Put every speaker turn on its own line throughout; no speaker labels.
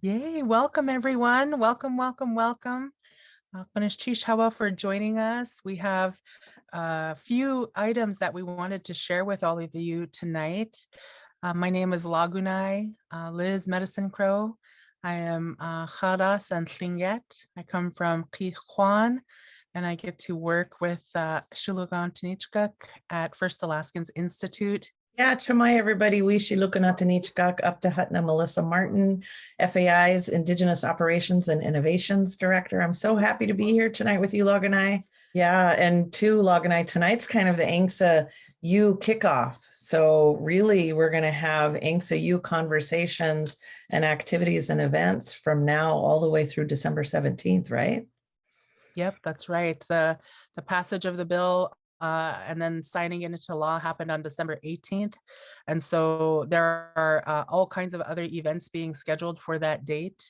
Yay, welcome everyone. Welcome, welcome, welcome. Tish Hawa for joining us. We have a few items that we wanted to share with all of you tonight. My name is Lagunai, Liz Medicine Crow. I am Kharas and Tlinget. I come from Qihuan, and I get to work with Shulugan Tanichkak at First Alaskans Institute.
Yeah, Chamai, everybody. Wishi Lukanatanichkak, up to Hutna, Melissa Martin, FAI's Indigenous Operations and Innovations Director. I'm so happy to be here tonight with you, Loganai. Yeah, and too, Loganai, tonight's kind of the ANCSA U kickoff. So really, we're going to have ANCSA U conversations and activities and events from now all the way through December 17th, right?
Yep, that's right. The passage of the bill and then signing it into law happened on December 18th. And so there are all kinds of other events being scheduled for that date.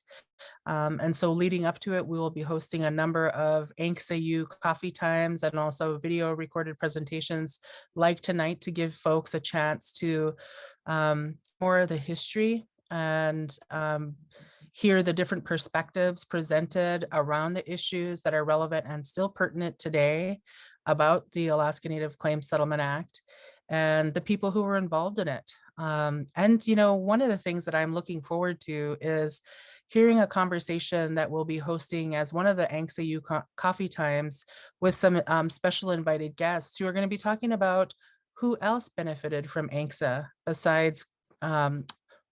And so leading up to it, we will be hosting a number of ANCSA coffee times and also video recorded presentations like tonight to give folks a chance to more of the history and hear the different perspectives presented around the issues that are relevant and still pertinent today about the Alaska Native Claims Settlement Act and the people who were involved in it. And, you know, one of the things that I'm looking forward to is hearing a conversation that we'll be hosting as one of the ANCSA coffee times with some special invited guests who are going to be talking about who else benefited from ANCSA besides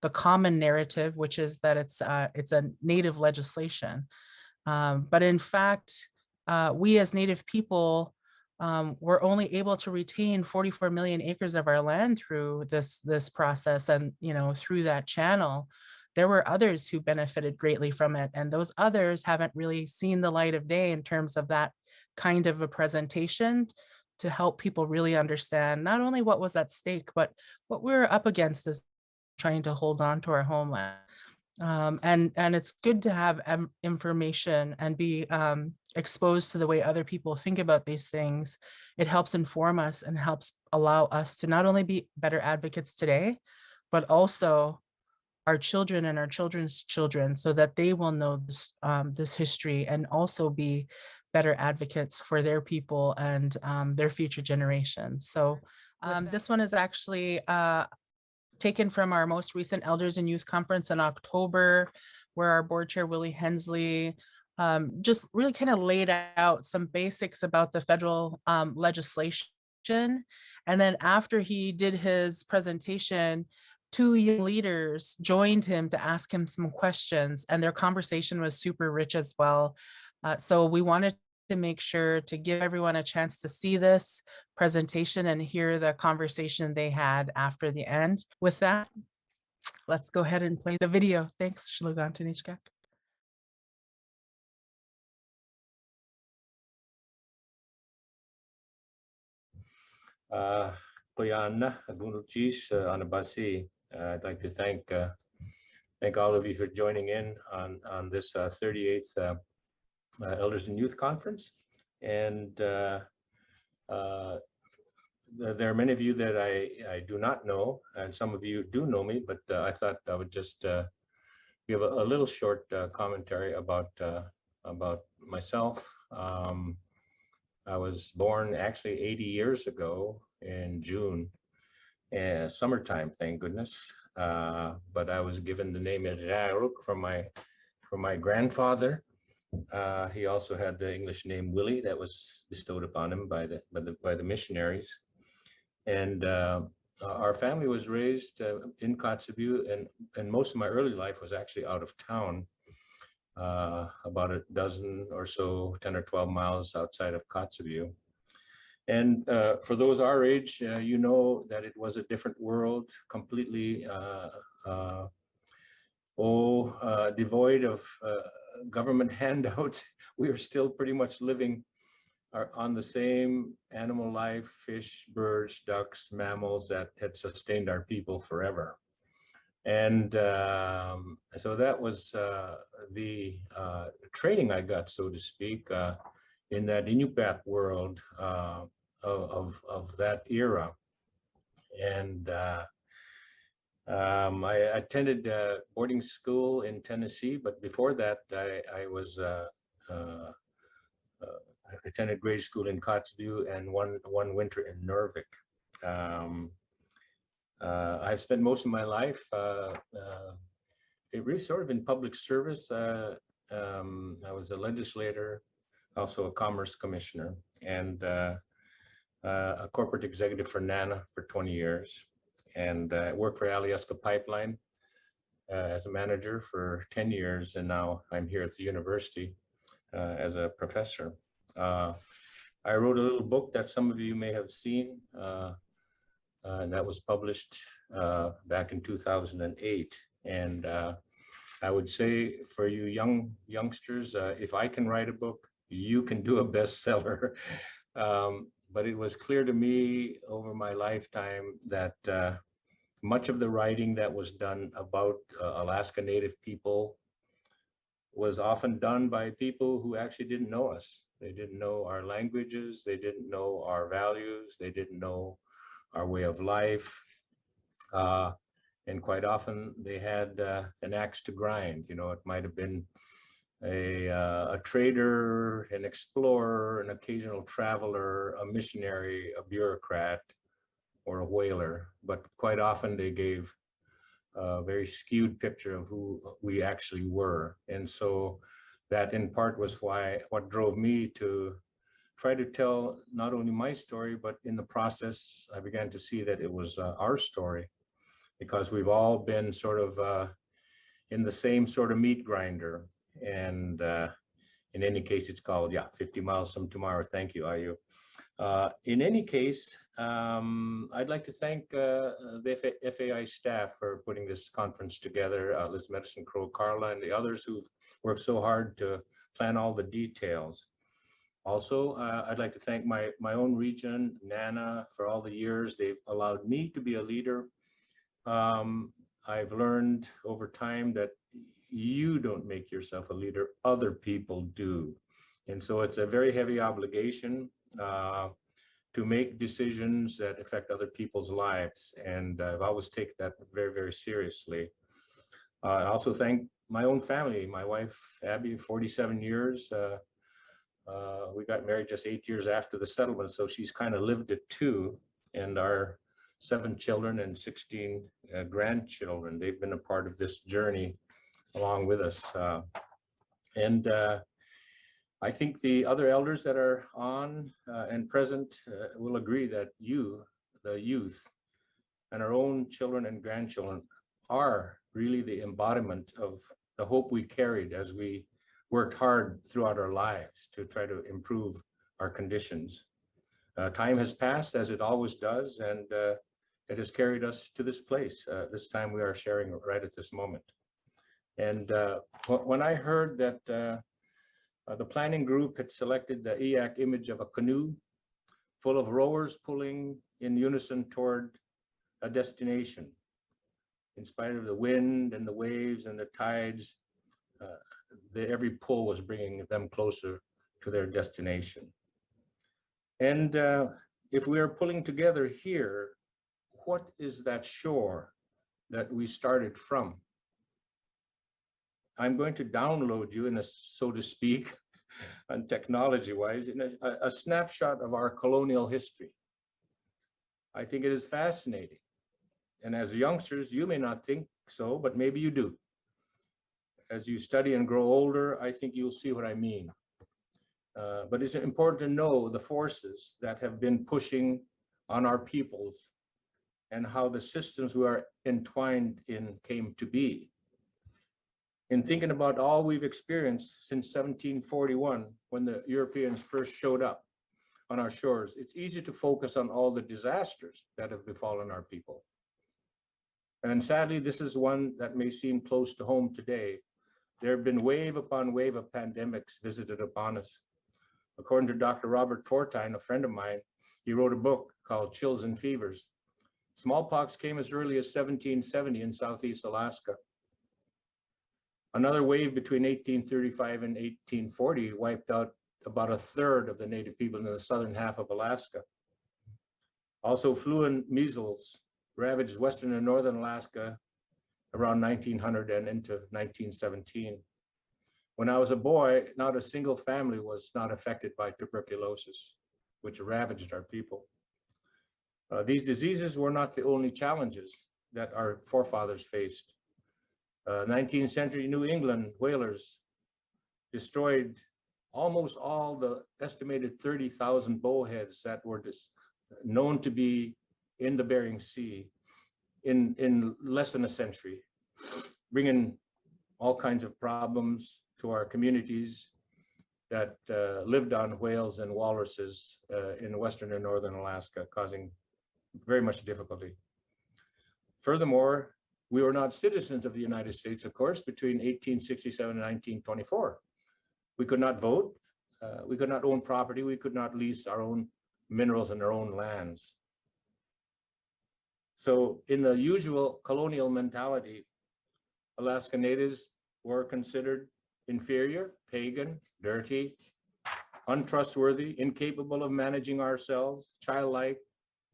the common narrative, which is that it's a Native legislation. But in fact, we as Native people were only able to retain 44 million acres of our land through this process, and through that channel. There were others who benefited greatly from it, and those others haven't really seen the light of day in terms of that kind of a presentation to help people really understand not only what was at stake, but what we're up against as trying to hold on to our homeland. And it's good to have information and be exposed to the way other people think about these things. It helps inform us and helps allow us to not only be better advocates today, but also our children and our children's children, so that they will know this history and also be better advocates for their people and their future generations. So this one is actually taken from our most recent Elders and Youth Conference in October, where our board chair, Willie Hensley, just really kind of laid out some basics about the federal legislation. And then after he did his presentation, two young leaders joined him to ask him some questions, and their conversation was super rich as well. So we wanted to make sure to give everyone a chance to see this presentation and hear the conversation they had after the end. With that, let's go ahead and play the video. Thanks, Shlugan Tanishkak.
I'd like to thank all of you for joining in on this 38th Elders and Youth Conference. And there are many of you that I do not know, and some of you do know me, but I thought I would just give a little short commentary about myself. I was born actually 80 years ago in June, summertime, thank goodness. But I was given the name Iggiagruk from my grandfather. He also had the English name Willie that was bestowed upon him by the missionaries. And our family was raised in Kotzebue, and most of my early life was actually out of town, about a dozen or so, 10 or 12 miles outside of Kotzebue. And for those our age, you know that it was a different world, completely devoid of government handouts. We are still pretty much living on the same animal life, fish, birds, ducks, mammals that had sustained our people forever. And so that was the training I got, so to speak, in that Inupiat world of that era. And I attended boarding school in Tennessee, but before that, I attended grade school in Kotzebue and one winter in Norvik. I've spent most of my life really sort of in public service. I was a legislator, also a commerce commissioner, and a corporate executive for NANA for 20 years. And I worked for Alyeska Pipeline as a manager for 10 years. And now I'm here at the university as a professor. I wrote a little book that some of you may have seen, and that was published back in 2008. And I would say for you youngsters, if I can write a book, you can do a bestseller. But it was clear to me over my lifetime that much of the writing that was done about Alaska Native people was often done by people who actually didn't know us. They didn't know our languages, they didn't know our values, they didn't know our way of life. And quite often they had an axe to grind. You know, it might have been a trader, an explorer, an occasional traveler, a missionary, a bureaucrat, or a whaler. But quite often they gave a very skewed picture of who we actually were. And so that in part was what drove me to try to tell not only my story, but in the process, I began to see that it was our story, because we've all been sort of in the same sort of meat grinder. And in any case, it's called, 50 miles from tomorrow. Thank you, Ayu. In any case, I'd like to thank the FAI staff for putting this conference together, Liz Medicine Crow, Carla, and the others who've worked so hard to plan all the details. Also, I'd like to thank my own region, NANA, for all the years they've allowed me to be a leader. I've learned over time that you don't make yourself a leader, other people do. And so it's a very heavy obligation to make decisions that affect other people's lives. And I've always taken that very, very seriously. I also thank my own family, my wife, Abby, 47 years. We got married just 8 years after the settlement, so she's kind of lived it too. And our 7 children and 16 grandchildren, they've been a part of this journey along with us. I think the other elders that are on and present will agree that you, the youth, and our own children and grandchildren are really the embodiment of the hope we carried as we worked hard throughout our lives to try to improve our conditions. Time has passed, as it always does, and it has carried us to this place. This time we are sharing right at this moment. And when I heard that the planning group had selected the EAC image of a canoe full of rowers pulling in unison toward a destination, in spite of the wind and the waves and the tides, every pull was bringing them closer to their destination. And if we are pulling together here, what is that shore that we started from? I'm going to download you, so to speak, and technology-wise, in a snapshot of our colonial history. I think it is fascinating. And as youngsters, you may not think so, but maybe you do. As you study and grow older, I think you'll see what I mean. But it's important to know the forces that have been pushing on our peoples and how the systems we are entwined in came to be. In thinking about all we've experienced since 1741, when the Europeans first showed up on our shores, it's easy to focus on all the disasters that have befallen our people. And sadly, this is one that may seem close to home today. There have been wave upon wave of pandemics visited upon us. According to Dr. Robert Fortine, a friend of mine, he wrote a book called Chills and Fevers. Smallpox came as early as 1770 in Southeast Alaska. Another wave between 1835 and 1840 wiped out about a third of the native people in the southern half of Alaska. Also, flu and measles ravaged western and northern Alaska around 1900 and into 1917. When I was a boy, not a single family was not affected by tuberculosis, which ravaged our people. These diseases were not the only challenges that our forefathers faced. 19th century New England whalers destroyed almost all the estimated 30,000 bowheads that were known to be in the Bering Sea in less than a century, bringing all kinds of problems to our communities that lived on whales and walruses in western and northern Alaska, causing very much difficulty. Furthermore, we were not citizens of the United States, of course, between 1867 and 1924. We could not vote, we could not own property, we could not lease our own minerals and our own lands. So in the usual colonial mentality, Alaska Natives were considered inferior, pagan, dirty, untrustworthy, incapable of managing ourselves, childlike,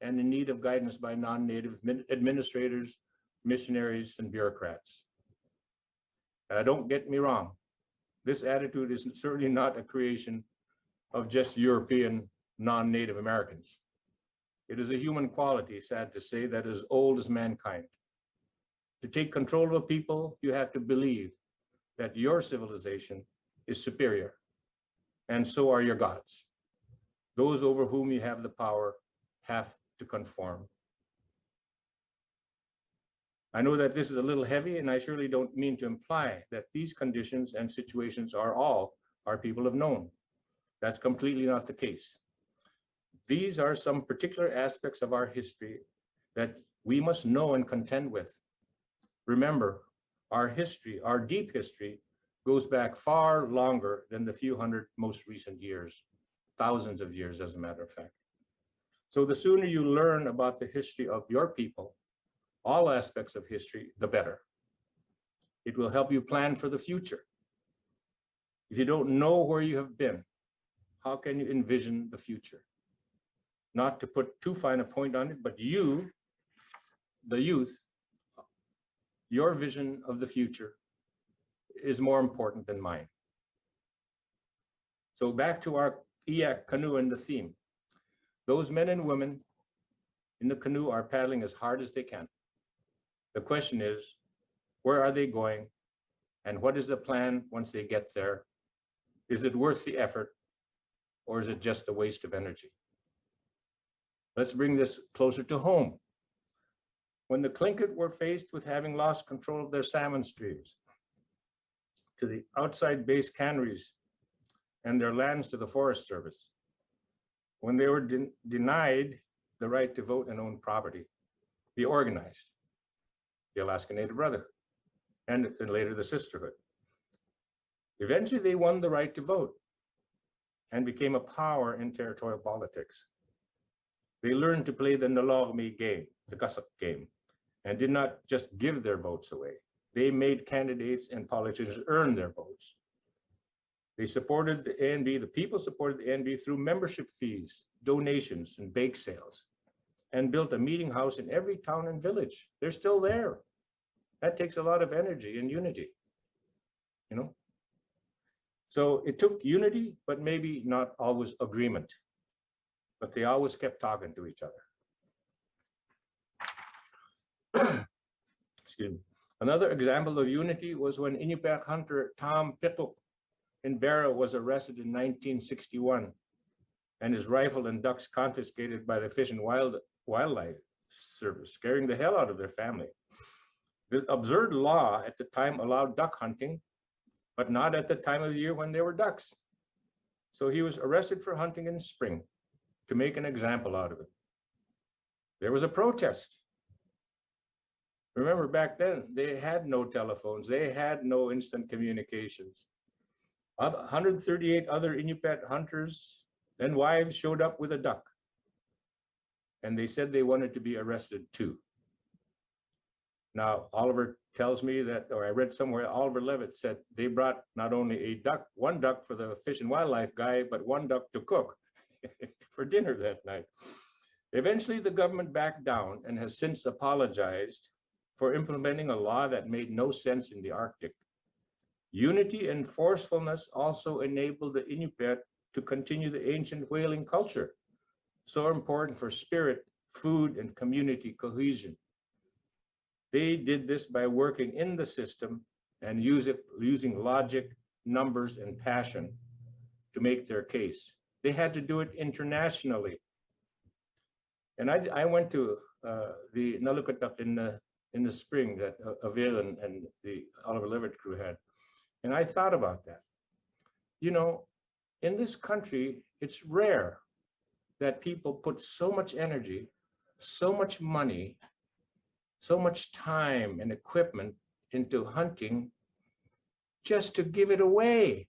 and in need of guidance by non-native administrators, missionaries, and bureaucrats. Don't get me wrong. This attitude is certainly not a creation of just European non-Native Americans. It is a human quality, sad to say, that is old as mankind. To take control of a people, you have to believe that your civilization is superior, and so are your gods. Those over whom you have the power have to conform. I know that this is a little heavy, and I surely don't mean to imply that these conditions and situations are all our people have known. That's completely not the case. These are some particular aspects of our history that we must know and contend with. Remember, our history, our deep history, goes back far longer than the few hundred most recent years, thousands of years, as a matter of fact. So the sooner you learn about the history of your people, all aspects of history, the better. It will help you plan for the future. If you don't know where you have been, how can you envision the future? Not to put too fine a point on it, but you, the youth, your vision of the future is more important than mine. So back to our Iggiagruk canoe and the theme. Those men and women in the canoe are paddling as hard as they can. The question is, where are they going? And what is the plan once they get there? Is it worth the effort, or is it just a waste of energy? Let's bring this closer to home. When the Tlingit were faced with having lost control of their salmon streams to the outside base canneries and their lands to the Forest Service, when they were denied the right to vote and own property, they organized the Alaska Native Brotherhood and later the Sisterhood. Eventually, they won the right to vote and became a power in territorial politics. They learned to play the Nalormi game, the Cussup game, and did not just give their votes away. They made candidates and politicians earn their votes. They supported the ANB, the people supported the ANB through membership fees, donations, and bake sales, and built a meeting house in every town and village. They're still there. That takes a lot of energy and unity, you know? So it took unity, but maybe not always agreement. But they always kept talking to each other. Excuse me. Another example of unity was when Inupiaq hunter Tom Pickle in Barrow was arrested in 1961 and his rifle and ducks confiscated by the Fish and Wildlife Service, scaring the hell out of their family. The absurd law at the time allowed duck hunting, but not at the time of the year when there were ducks. So he was arrested for hunting in spring to make an example out of it. There was a protest. Remember, back then, they had no telephones. They had no instant communications. 138 other Inupiaq hunters and wives showed up with a duck. And they said they wanted to be arrested too. Now, Oliver tells me that, or I read somewhere, Oliver Levitt said they brought not only a duck, one duck for the Fish and Wildlife guy, but one duck to cook for dinner that night. Eventually, the government backed down and has since apologized for implementing a law that made no sense in the Arctic. Unity and forcefulness also enabled the Inupiat to continue the ancient whaling culture, so important for spirit, food, and community cohesion. They did this by working in the system and using logic, numbers, and passion to make their case. They had to do it internationally. And I went to the Nalukatak in the spring that Avil and the Oliver Levitt crew had. And I thought about that. You know, in this country, it's rare that people put so much energy, so much money, so much time and equipment into hunting just to give it away.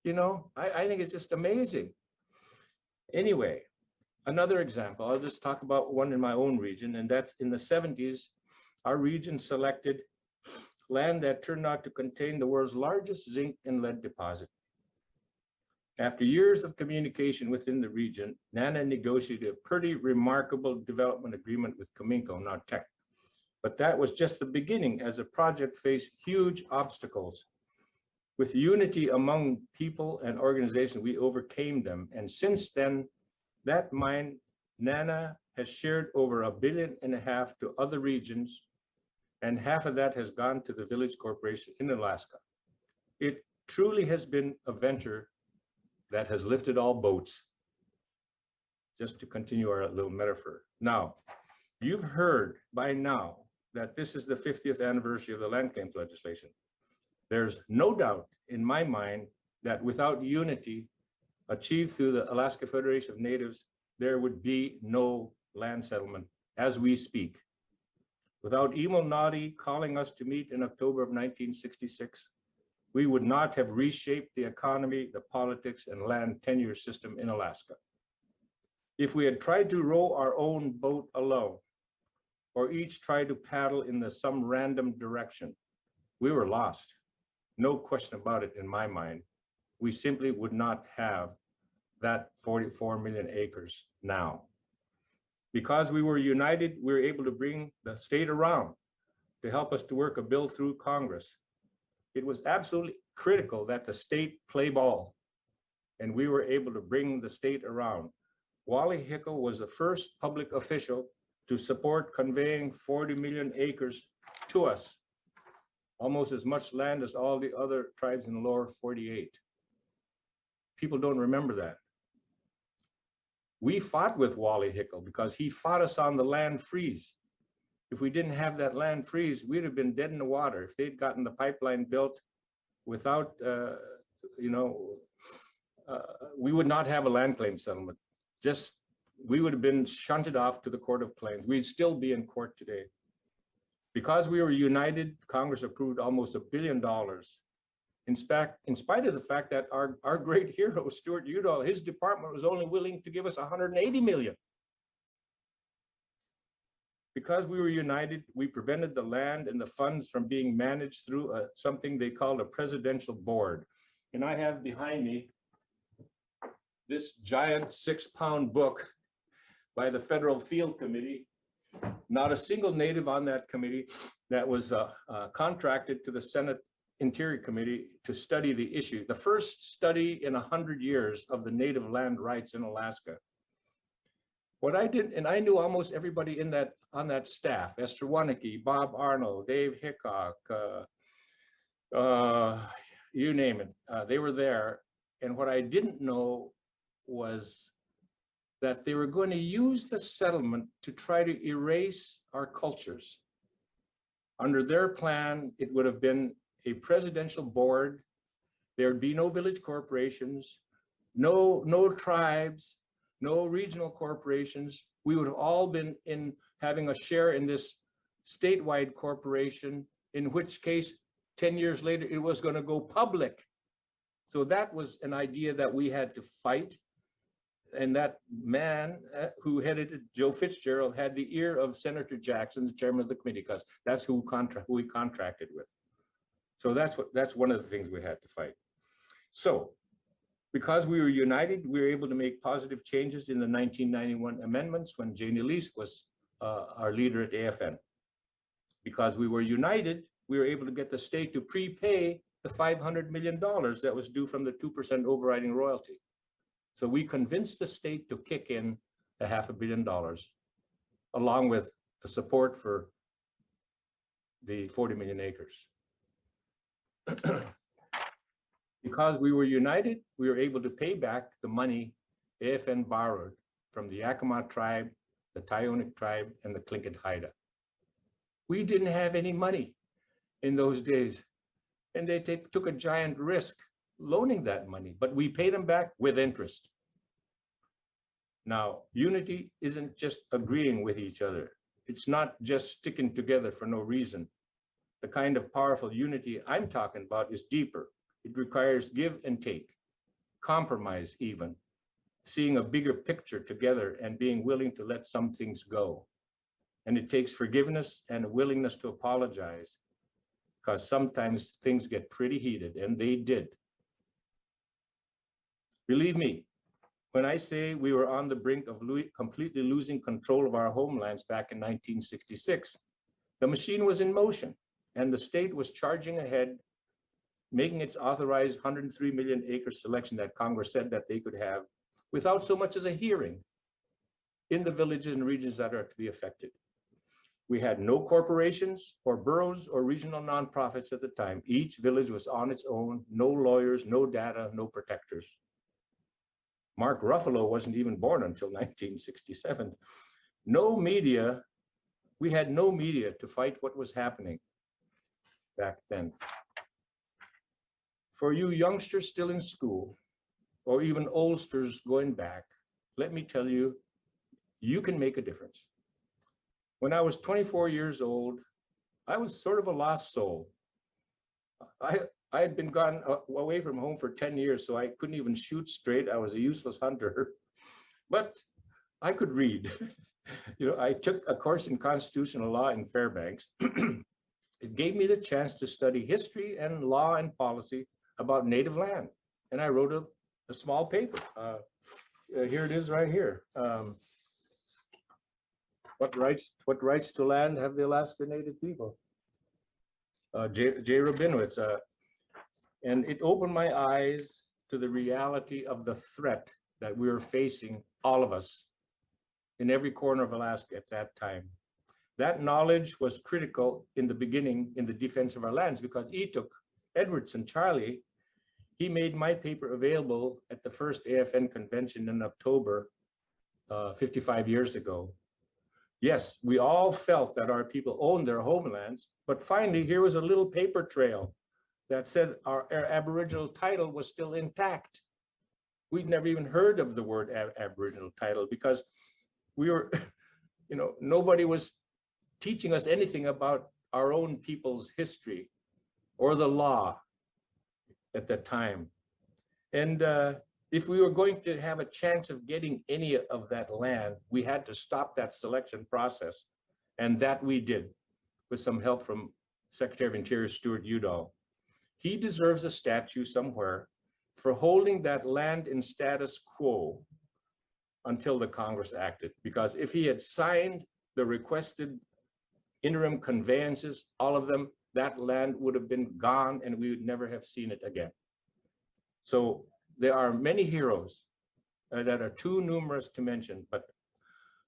You know, I think it's just amazing. Anyway, another example, I'll just talk about one in my own region, and that's in the 70s, our region selected land that turned out to contain the world's largest zinc and lead deposit. After years of communication within the region, NANA negotiated a pretty remarkable development agreement with Cominco, now Teck. But that was just the beginning, as the project faced huge obstacles. With unity among people and organizations, we overcame them. And since then, that mine, NANA, has shared over $1.5 billion to other regions, and half of that has gone to the Village Corporation in Alaska. It truly has been a venture that has lifted all boats, just to continue our little metaphor. Now, you've heard by now that this is the 50th anniversary of the land claims legislation. There's no doubt in my mind that without unity achieved through the Alaska Federation of Natives, there would be no land settlement as we speak. Without Emil Noddy calling us to meet in October of 1966, we would not have reshaped the economy, the politics, and land tenure system in Alaska. If we had tried to row our own boat alone, or each tried to paddle in some random direction, we were lost. No question about it in my mind. We simply would not have that 44 million acres now. Because we were united, we were able to bring the state around to help us to work a bill through Congress. It was absolutely critical that the state play ball, and we were able to bring the state around. Wally Hickel was the first public official to support conveying 40 million acres to us, almost as much land as all the other tribes in the lower 48. People don't remember that. We fought with Wally Hickel because he fought us on the land freeze. If we didn't have that land freeze, we'd have been dead in the water. If they'd gotten the pipeline built without, we would not have a land claim settlement. We would have been shunted off to the Court of Claims. We'd still be in court today. Because we were united, Congress approved almost $1 billion. In spite of the fact that our great hero, Stuart Udall, his department was only willing to give us $180 million. Because we were united, we prevented the land and the funds from being managed through something they called a presidential board. And I have behind me this giant 6-pound book by the Federal Field Committee. Not a single native on that committee that was contracted to the Senate Interior Committee to study the issue. The first study in 100 years of the native land rights in Alaska. What I did, and I knew almost everybody on that staff, Esther Wannicke, Bob Arnold, Dave Hickok, you name it, they were there. And what I didn't know was that they were going to use the settlement to try to erase our cultures. Under their plan, it would have been a presidential board. There'd be no village corporations, no tribes, no regional corporations. We would have all been having a share in this statewide corporation, in which case 10 years later, it was going to go public. So that was an idea that we had to fight. And that man who headed it, Joe Fitzgerald, had the ear of Senator Jackson, the chairman of the committee, because that's who we contracted with. So that's one of the things we had to fight. So Because we were united, we were able to make positive changes in the 1991 amendments when Janie Lease was our leader at AFN. Because we were united, we were able to get the state to prepay the $500 million that was due from the 2% overriding royalty. So we convinced the state to kick in the $500 million, along with the support for the 40 million acres. Because we were united, we were able to pay back the money AFN borrowed from the Yakima tribe, the Tyonek tribe, and the Tlingit Haida. We didn't have any money in those days, and they took a giant risk loaning that money, but we paid them back with interest. Now, unity isn't just agreeing with each other. It's not just sticking together for no reason. The kind of powerful unity I'm talking about is deeper. It requires give and take, compromise even, seeing a bigger picture together and being willing to let some things go. And it takes forgiveness and a willingness to apologize, because sometimes things get pretty heated, and they did. Believe me, when I say we were on the brink of completely losing control of our homelands back in 1966, the machine was in motion and the state was charging ahead, making its authorized 103 million acre selection that Congress said that they could have without so much as a hearing in the villages and regions that are to be affected. We had no corporations or boroughs or regional nonprofits at the time. Each village was on its own, no lawyers, no data, no protectors. Mark Ruffalo wasn't even born until 1967. No media, we had no media to fight what was happening back then. For you youngsters still in school, or even oldsters going back, let me tell you, you can make a difference. When I was 24 years old, I was sort of a lost soul. I had been gone away from home for 10 years, so I couldn't even shoot straight. I was a useless hunter, but I could read. I took a course in constitutional law in Fairbanks. It gave me the chance to study history and law and policy about native land. And I wrote a small paper. Here it is right here. What rights to land have the Alaska Native people? Jay Rabinowitz. And it opened my eyes to the reality of the threat that we were facing, all of us, in every corner of Alaska at that time. That knowledge was critical in the beginning in the defense of our lands, because Ituk, Edwardson, Charlie, he made my paper available at the first AFN convention in October 55 years ago. Yes, we all felt that our people owned their homelands, but finally here was a little paper trail that said our Aboriginal title was still intact. We'd never even heard of the word Aboriginal title, because we were, nobody was teaching us anything about our own people's history or the law at that time. And if we were going to have a chance of getting any of that land, we had to stop that selection process. And that we did, with some help from Secretary of Interior Stuart Udall. He deserves a statue somewhere for holding that land in status quo until the Congress acted. Because if he had signed the requested interim conveyances, all of them, that land would have been gone and we would never have seen it again. So there are many heroes that are too numerous to mention, but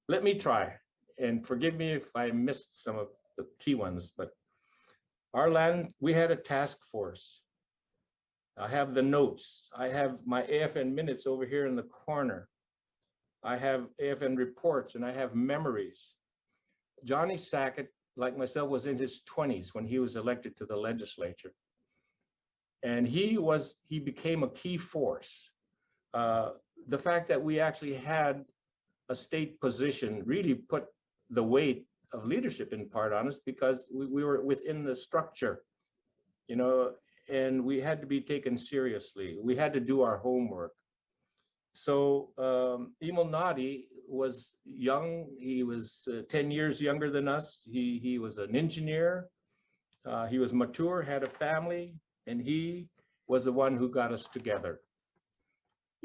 let me try, and forgive me if I missed some of the key ones. But our land, we had a task force. I have the notes. I have my AFN minutes over here in the corner. I have AFN reports and I have memories. Johnny Sackett, like myself, was in his 20s when he was elected to the legislature. And he became a key force. The fact that we actually had a state position really put the weight of leadership in part on us, because we were within the structure, and we had to be taken seriously. We had to do our homework. So Emil Nadi was young. He was 10 years younger than us. He was an engineer. He was mature, had a family, and he was the one who got us together.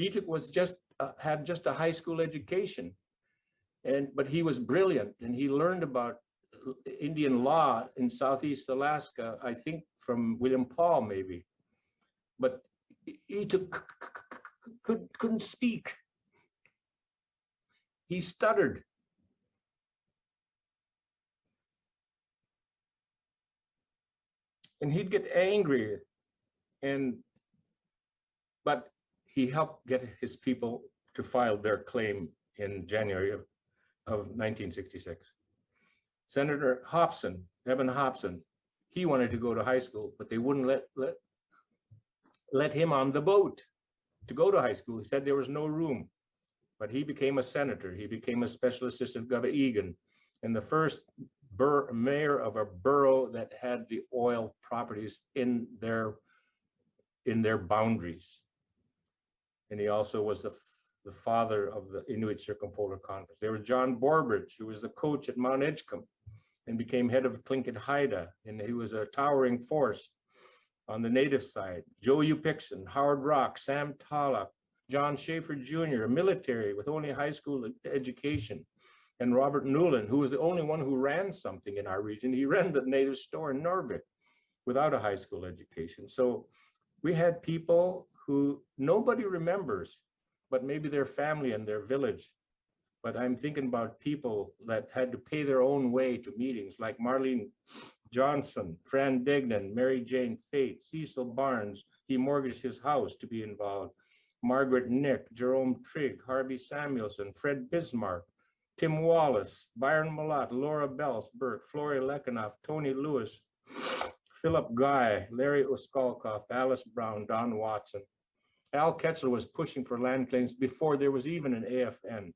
Iggiagruk was had just a high school education, but he was brilliant, and he learned about Indian law in Southeast Alaska, I think from William Paul maybe. But Iggiagruk couldn't speak. He stuttered. And he'd get angry, but he helped get his people to file their claim in January of 1966. Senator Hobson, Evan Hobson, he wanted to go to high school, but they wouldn't let him on the boat to go to high school. He said there was no room, but he became a senator. He became a special assistant governor Egan, and the first mayor of a borough that had the oil properties in their boundaries. And he also was the father of the Inuit Circumpolar Conference. There was John Borbridge, who was the coach at Mount Edgecombe and became head of Tlingit Haida, and he was a towering force on the native side. Joe Upixon, Howard Rock, Sam Tulloch, John Schaefer Jr., a military with only a high school education, and Robert Newland, who was the only one who ran something in our region. He ran the native store in Norvik without a high school education. So we had people who nobody remembers, but maybe their family and their village. But I'm thinking about people that had to pay their own way to meetings, like Marlene Johnson, Fran Degnan, Mary Jane Fate, Cecil Barnes. He mortgaged his house to be involved. Margaret Nick, Jerome Trigg, Harvey Samuelson, Fred Bismarck, Tim Wallace, Byron Malott, Laura Bells Burke, Flory Lekanoff, Tony Lewis, Philip Guy, Larry Uskalkoff, Alice Brown, Don Watson. Al Ketchel was pushing for land claims before there was even an AFN.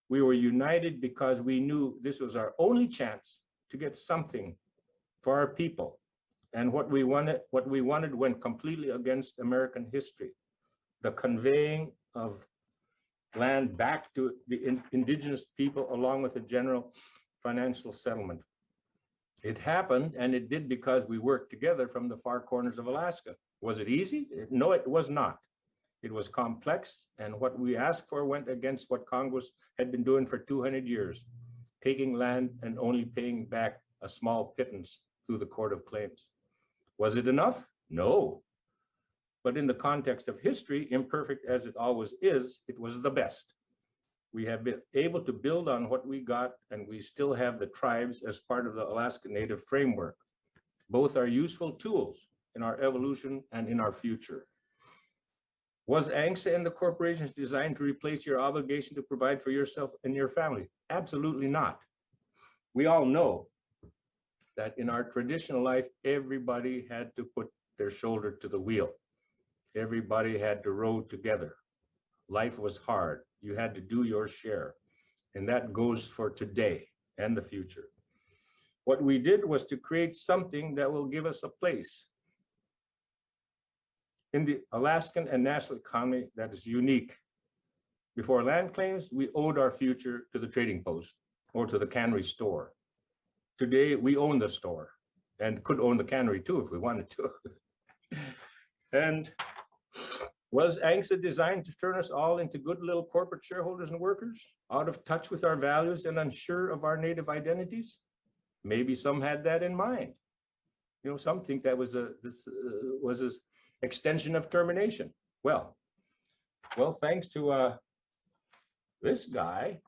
We were united because we knew this was our only chance to get something for our people. And what we wanted went completely against American history. The conveying of land back to the indigenous people along with a general financial settlement. It happened, and it did because we worked together from the far corners of Alaska. Was it easy? No, it was not. It was complex, and what we asked for went against what Congress had been doing for 200 years, taking land and only paying back a small pittance through the Court of Claims. Was it enough? No. But in the context of history, imperfect as it always is, it was the best. We have been able to build on what we got, and we still have the tribes as part of the Alaska Native framework. Both are useful tools in our evolution and in our future. Was ANCSA and the corporations designed to replace your obligation to provide for yourself and your family? Absolutely not. We all know that in our traditional life, everybody had to put their shoulder to the wheel. Everybody had to row together. Life was hard. You had to do your share. And that goes for today and the future. What we did was to create something that will give us a place in the Alaskan and national economy that is unique. Before land claims, we owed our future to the trading post or to the cannery store. Today, we own the store and could own the cannery too if we wanted to. And was ANCSA designed to turn us all into good little corporate shareholders and workers, out of touch with our values and unsure of our native identities? Maybe some had that in mind. You know, some think that was this extension of termination. Well, thanks to this guy,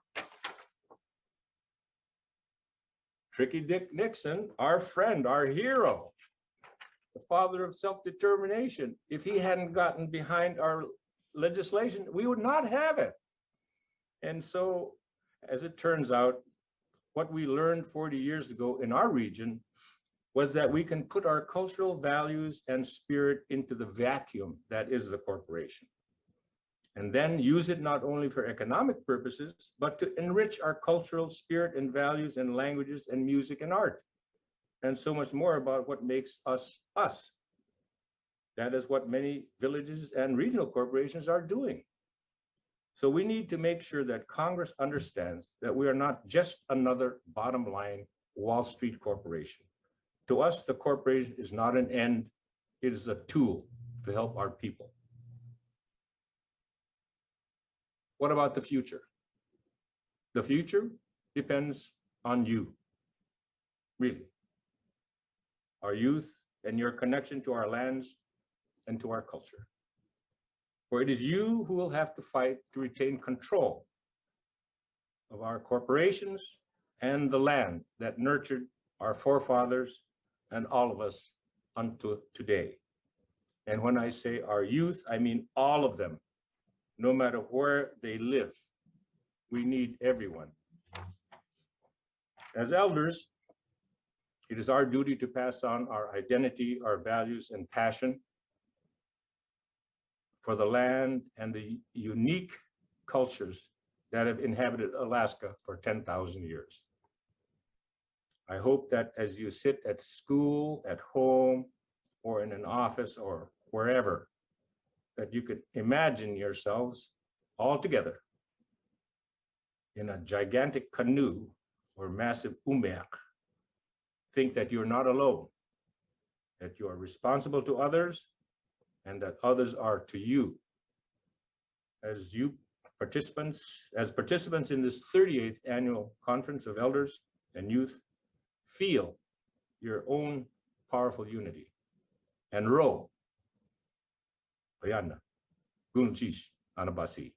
Tricky Dick Nixon, our friend, our hero, the father of self-determination. If he hadn't gotten behind our legislation, we would not have it. And so, as it turns out, what we learned 40 years ago in our region was that we can put our cultural values and spirit into the vacuum that is the corporation, and then use it not only for economic purposes, but to enrich our cultural spirit and values and languages and music and art, and so much more about what makes us us. That is what many villages and regional corporations are doing. So we need to make sure that Congress understands that we are not just another bottom line Wall Street corporation. To us, the corporation is not an end, it is a tool to help our people. What about the future? The future depends on you, really. Our youth and your connection to our lands and to our culture. For it is you who will have to fight to retain control of our corporations and the land that nurtured our forefathers and all of us unto today. And when I say our youth, I mean all of them, no matter where they live. We need everyone. As elders, it is our duty to pass on our identity, our values, and passion for the land and the unique cultures that have inhabited Alaska for 10,000 years. I hope that as you sit at school, at home, or in an office or wherever, that you could imagine yourselves all together in a gigantic canoe or massive umeak. Think that you're not alone, that you are responsible to others, and that others are to you. As participants in this 38th annual Conference of Elders and Youth, feel your own powerful unity and row. Payana, Gunchish, Anabasi.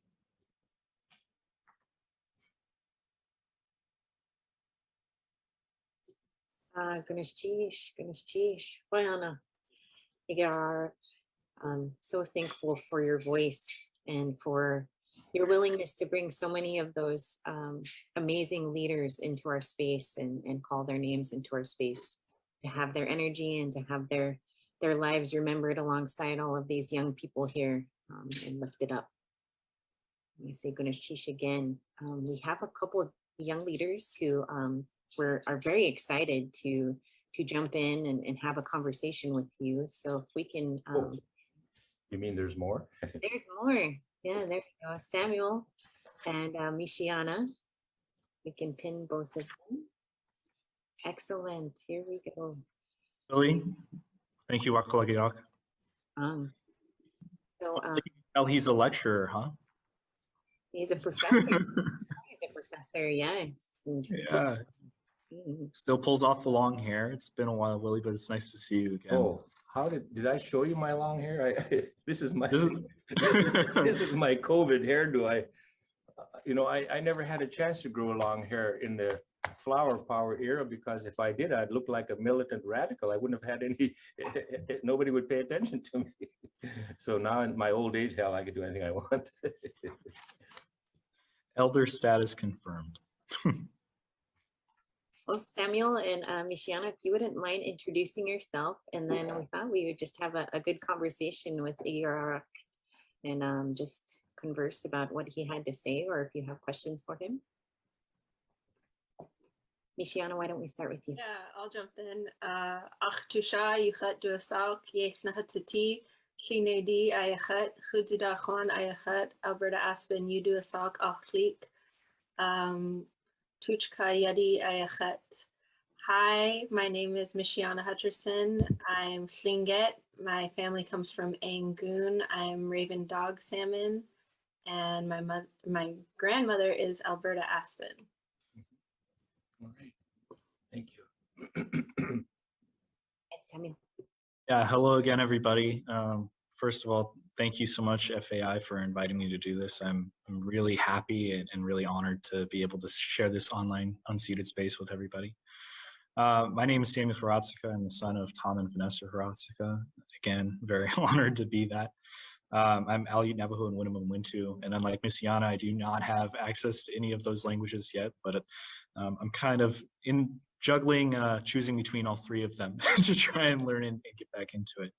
Ganesh Vayana. Iggiagruk, I'm so thankful for your voice and for your willingness to bring so many of those amazing leaders into our space and call their names into our space, to have their energy and to have their lives remembered alongside all of these young people here and lifted up. I say Ganesh again. We have a couple of young leaders who are very excited to jump in and have a conversation with you. So if we can.
You mean there's more?
There's more. Yeah, there we go. Samuel and Mishiana. We can pin both of them. Excellent. Here we go.
Willie, thank you, Iggiagruk.
So
He's a lecturer, huh?
he's a professor. He's a professor, yeah.
Yeah. Still pulls off the long hair. It's been a while, Willie, but it's nice to see you again.
Oh, how did I show you my long hair? This is my
This
this is my COVID hairdo. I never had a chance to grow long hair in the flower power era, because if I did, I'd look like a militant radical. I wouldn't have had any, nobody would pay attention to me. So now in my old age, hell, I could do anything I want.
Elder status confirmed.
Well, Samuel and Mishiana, if you wouldn't mind introducing yourself, and then we thought we would just have a good conversation with Iggiagruk and just converse about what he had to say, or if you have questions for him. Mishiana, why don't we start with you?
Yeah, I'll jump in. Ach tusha yichat duasak yech nahatati shinedi ayachat chudzida chon ayachat Alberta Aspen you duasak achlik tuchka yadi ayachat. Hi, my name is Mishiana Hutcherson. I'm Slinget. My family comes from Angoon. I'm Raven Dog Salmon, and my grandmother is Alberta Aspen.
All right. Thank you.
Samuel.
Yeah, hello again, everybody. First of all, thank you so much, FAI, for inviting me to do this. I'm really happy and really honored to be able to share this online unceded space with everybody. My name is Samuel Hratzika. I'm the son of Tom and Vanessa Hratzika. Again, very honored to be that. I'm Aleut, Navajo, and Winnemem Wintu, and unlike Mishiana, I do not have access to any of those languages yet, but I'm kind of juggling, choosing between all three of them to try and learn and get back into it.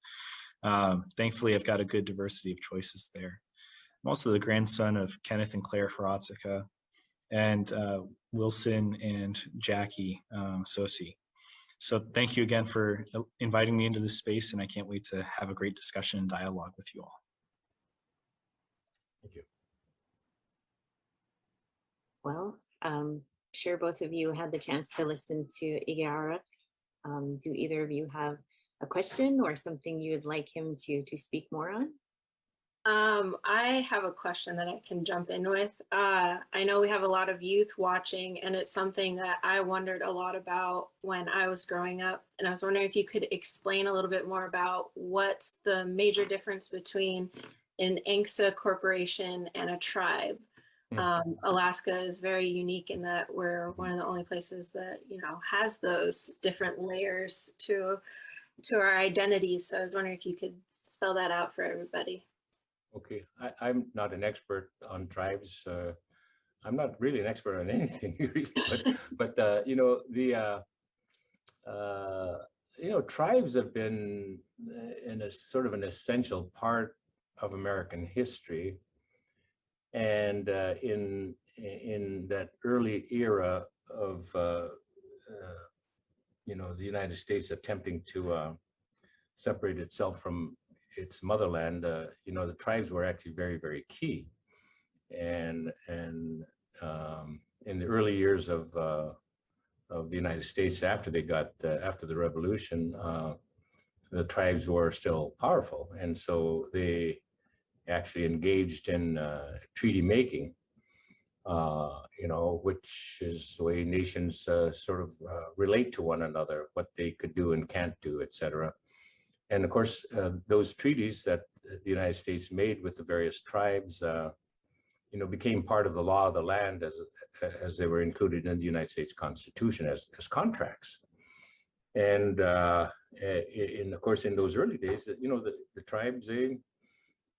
Thankfully, I've got a good diversity of choices there. I'm also the grandson of Kenneth and Claire Hratzika, and Wilson and Jackie Sosi. So thank you again for inviting me into this space, and I can't wait to have a great discussion and dialogue with you all.
Thank you.
Well, sure both of you had the chance to listen to Iggiagruk. Do either of you have a question or something you would like him to speak more on?
I have a question that I can jump in with. I know we have a lot of youth watching, and it's something that I wondered a lot about when I was growing up. And I was wondering if you could explain a little bit more about what's the major difference between an ANCSA corporation and a tribe. Alaska is very unique in that we're one of the only places that, you know, has those different layers to our identities. So I was wondering if you could spell that out for everybody.
Okay, I'm not an expert on tribes. I'm not really an expert on anything, really. But you know, tribes have been in a sort of an essential part of American history, and in that early era of the United States attempting to separate itself from its motherland, the tribes were actually very, very key. And in the early years of the United States, after the Revolution, the tribes were still powerful, and so they actually engaged in treaty making, which is the way nations sort of relate to one another, what they could do and can't do, etc. And of course, those treaties that the United States made with the various tribes, became part of the law of the land as they were included in the United States Constitution as contracts. And of course, in those early days, the tribes,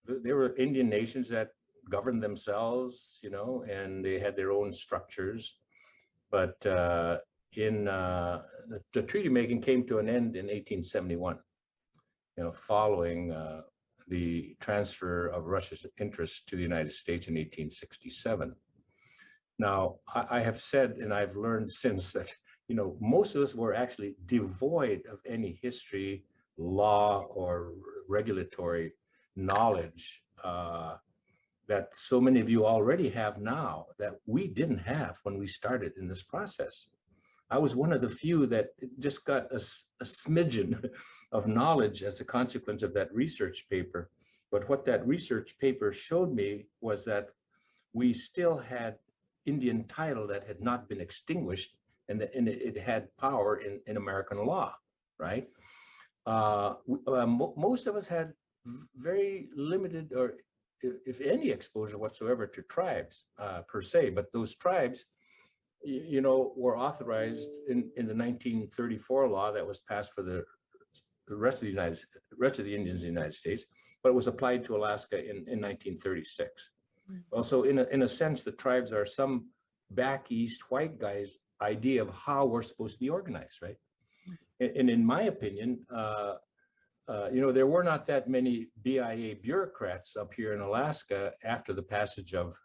they were Indian nations that governed themselves, and they had their own structures. But the treaty making came to an end in 1871. Following the transfer of Russia's interests to the United States in 1867. Now, I have said, and I've learned since that, most of us were actually devoid of any history, law, or regulatory knowledge that so many of you already have now that we didn't have when we started in this process. I was one of the few that just got a smidgen of knowledge as a consequence of that research paper. But what that research paper showed me was that we still had Indian title that had not been extinguished, and it had power in American law, right? Most of us had very limited, or if any, exposure whatsoever to tribes per se, but those tribes were authorized in the 1934 law that was passed for the rest of the Indians in the United States, but it was applied to Alaska in 1936. Well, so in a sense, the tribes are some back east white guys' idea of how we're supposed to be organized, right? And in my opinion, there were not that many BIA bureaucrats up here in Alaska after the passage of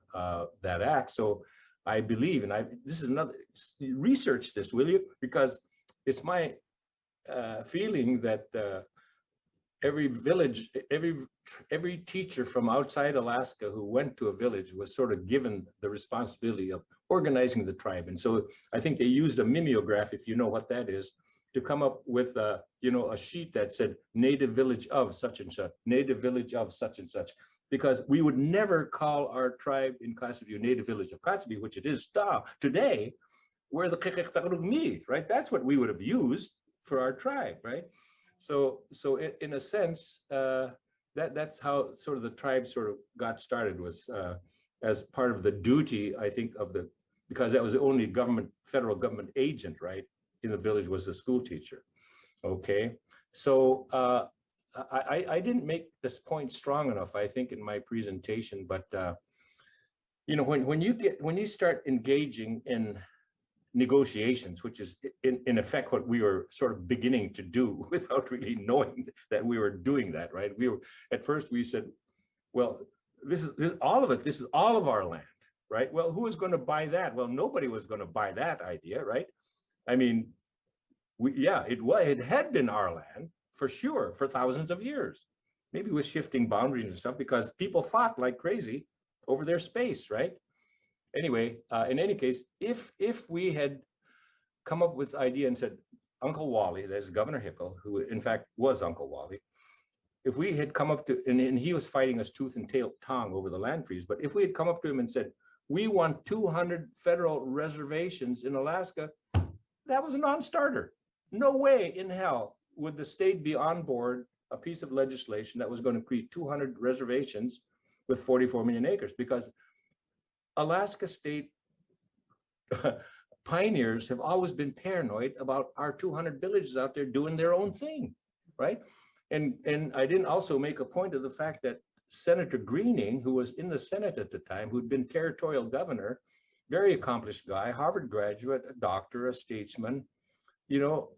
that act. So I believe, and this is another, research this, will you? Because it's my feeling that every village, every teacher from outside Alaska who went to a village was sort of given the responsibility of organizing the tribe. And so I think they used a mimeograph, if you know what that is, to come up with a sheet that said native village of such and such, native village of such and such. Because we would never call our tribe in Kotzebue native village of Kotzebue, which it is today, where the Kikiktakurugmi, right? That's what we would have used for our tribe, right? So in a sense, that's how sort of the tribe sort of got started, was as part of the duty, I think, because that was the only federal government agent, right, in the village was the school teacher. Okay, so I didn't make this point strong enough, I think, in my presentation, but when you start engaging in negotiations, which is in effect what we were sort of beginning to do without really knowing that we were doing that, right? At first we said, well, this is all of it. This is all of our land, right? Well, who is going to buy that? Well, nobody was going to buy that idea, right? I mean, it had been our land for sure for thousands of years, maybe with shifting boundaries and stuff, because people fought like crazy over their space, right? Anyway, in any case, if we had come up with the idea and said, Uncle Wally, there's Governor Hickel, who in fact was Uncle Wally, if we had come up to, and he was fighting us tooth and tongue over the land freeze, but if we had come up to him and said, we want 200 federal reservations in Alaska, that was a non-starter. No way in hell would the state be on board a piece of legislation that was going to create 200 reservations with 44 million acres, because Alaska state pioneers have always been paranoid about our 200 villages out there doing their own thing, right? And I didn't also make a point of the fact that Senator Greening, who was in the Senate at the time, who'd been territorial governor, very accomplished guy, Harvard graduate, a doctor, a statesman, you know,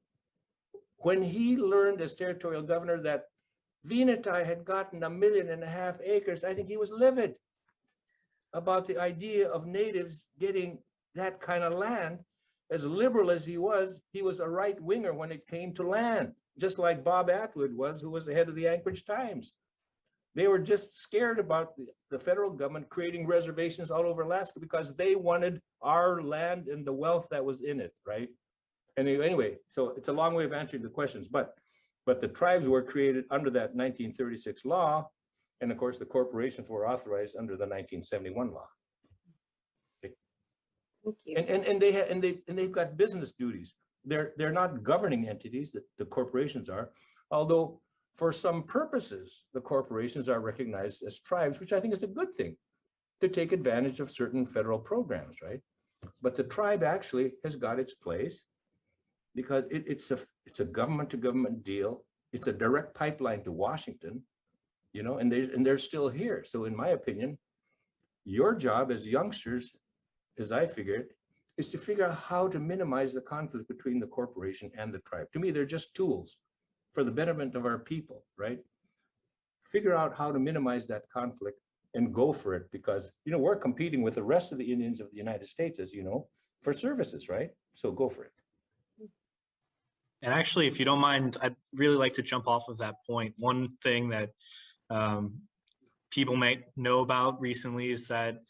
when he learned as territorial governor that Venati had gotten 1.5 million acres, I think he was livid about the idea of natives getting that kind of land. As liberal as he was a right winger when it came to land, just like Bob Atwood was, who was the head of the Anchorage Times. They were just scared about the federal government creating reservations all over Alaska because they wanted our land and the wealth that was in it, right? And anyway, so it's a long way of answering the questions, but the tribes were created under that 1936 law, and of course the corporations were authorized under the 1971 law. Okay.
Thank you.
And they've got business duties. They're not governing entities, that the corporations are, although for some purposes the corporations are recognized as tribes, which I think is a good thing, to take advantage of certain federal programs, right? But the tribe actually has got its place because it's a government to government deal. It's a direct pipeline to Washington, you know, and they're still here. So in my opinion, your job as youngsters, as I figured, is to figure out how to minimize the conflict between the corporation and the tribe. To me, they're just tools for the betterment of our people, right? Figure out how to minimize that conflict and go for it, because, you know, we're competing with the rest of the Indians of the United States, as you know, for services, right? So go for it.
And actually, if you don't mind, I'd really like to jump off of that point. One thing that people might know about recently is that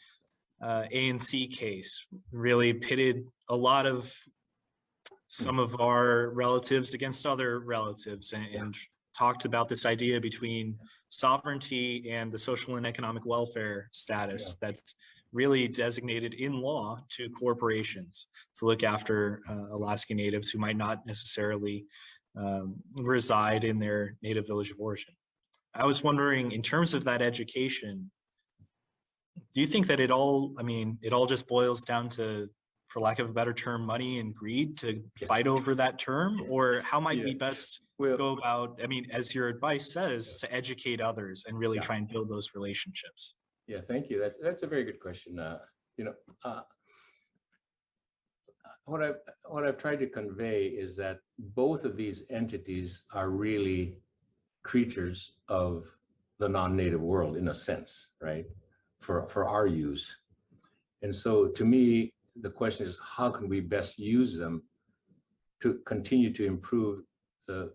ANC case really pitted a lot of some of our relatives against other relatives, and talked about this idea between sovereignty and the social and economic welfare status that's really designated in law to corporations to look after Alaska Natives who might not necessarily reside in their native village of origin. I was wondering, in terms of that education, do you think that it all just boils down to, for lack of a better term, money and greed to fight over that term? Or how might we best go about, I mean, as your advice says, to educate others and really try and build those relationships?
Yeah, thank you. That's a very good question. You know, what I've tried to convey is that both of these entities are really creatures of the non-native world in a sense, right? For our use. And so to me, the question is, how can we best use them to continue to improve the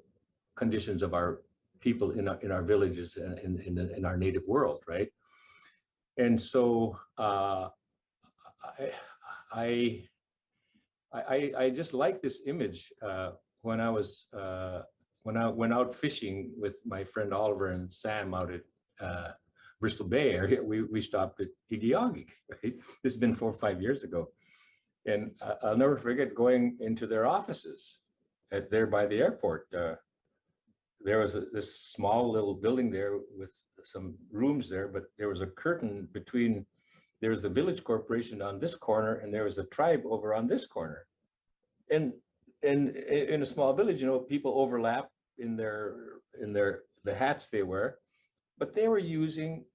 conditions of our people in our villages and in our native world, right? And so I just like this image when I went out fishing with my friend Oliver and Sam out at Bristol Bay area. We stopped at Iggiagruk, right? This has been 4 or 5 years ago. And I'll never forget going into their offices there by the airport. There was this small little building there with some rooms there, but there was a curtain between, there was the village corporation on this corner and there was a tribe over on this corner. And in a small village, you know, people overlap in the hats they wear, but they were using,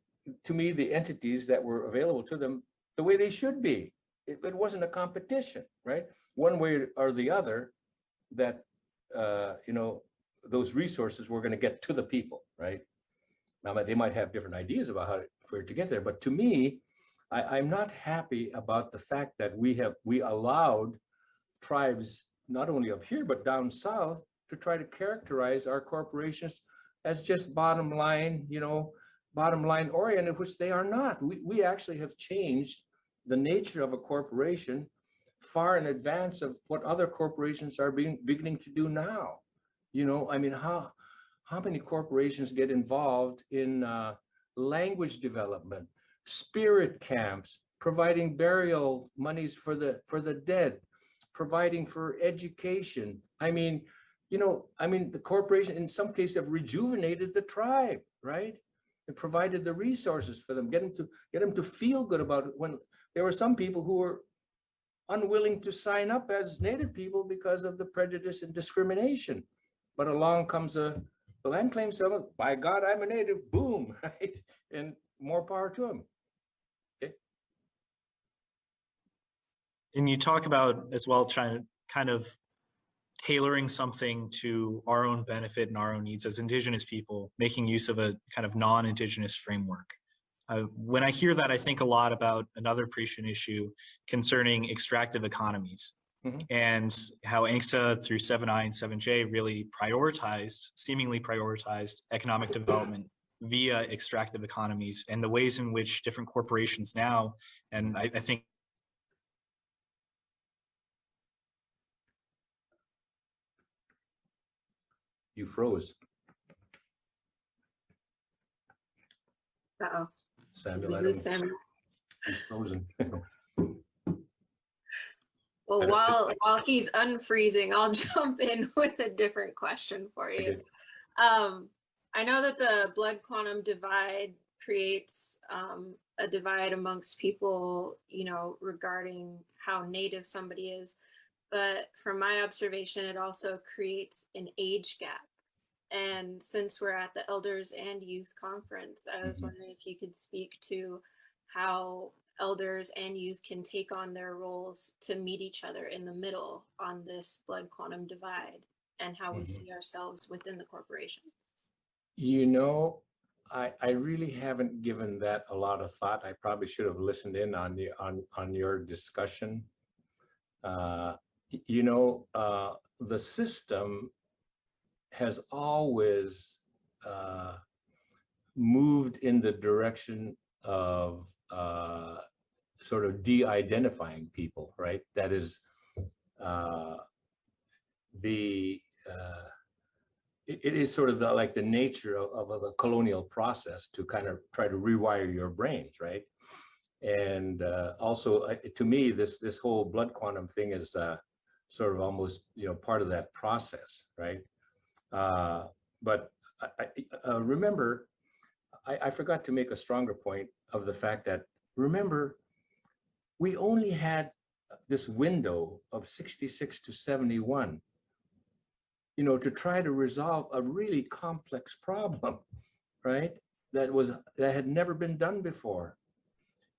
to me, the entities that were available to them the way they should be. It wasn't a competition, right? One way or the other, that you know, those resources were going to get to the people, right? Now they might have different ideas about how for it to get there, but to me, I'm not happy about the fact that we allowed tribes not only up here but down south to try to characterize our corporations as just bottom line, you know, bottom line oriented, which they are not. We actually have changed the nature of a corporation far in advance of what other corporations are beginning to do now. You know, I mean, how many corporations get involved in language development, spirit camps, providing burial monies for the dead, providing for education. I mean, the corporation in some cases have rejuvenated the tribe, right? And provided the resources for them, get them to feel good about it. When there were some people who were unwilling to sign up as Native people because of the prejudice and discrimination. But along comes the land claim settlement. By God, I'm a Native. Boom, right? And more power to them. Okay.
And you talk about as well trying to kind of tailoring something to our own benefit and our own needs as Indigenous people, making use of a kind of non-Indigenous framework. When I hear that, I think a lot about another prescient issue concerning extractive economies and how ANCSA through 7I and 7J really seemingly prioritized economic development via extractive economies, and the ways in which different corporations now, and I think
You froze.
Uh-oh.
Samuel, I
We lose
don't know.
Samuel.
He's frozen.
Well, while he's unfreezing, I'll jump in with a different question for you.
Okay.
I know that the blood quantum divide creates a divide amongst people, regarding how Native somebody is. But from my observation, it also creates an age gap. And since we're at the Elders and Youth Conference, I was wondering if you could speak to how elders and youth can take on their roles to meet each other in the middle on this blood quantum divide, and how we see ourselves within the corporations.
I really haven't given that a lot of thought. I probably should have listened in on your discussion. The system has always moved in the direction of sort of de-identifying people, right? That is it is sort of like the nature of the colonial process to kind of try to rewire your brains, right? And also, to me, this whole blood quantum thing is sort of almost part of that process, right? But remember, I forgot to make a stronger point of the fact that, remember, we only had this window of 66 to 71, to try to resolve a really complex problem, right? That had never been done before.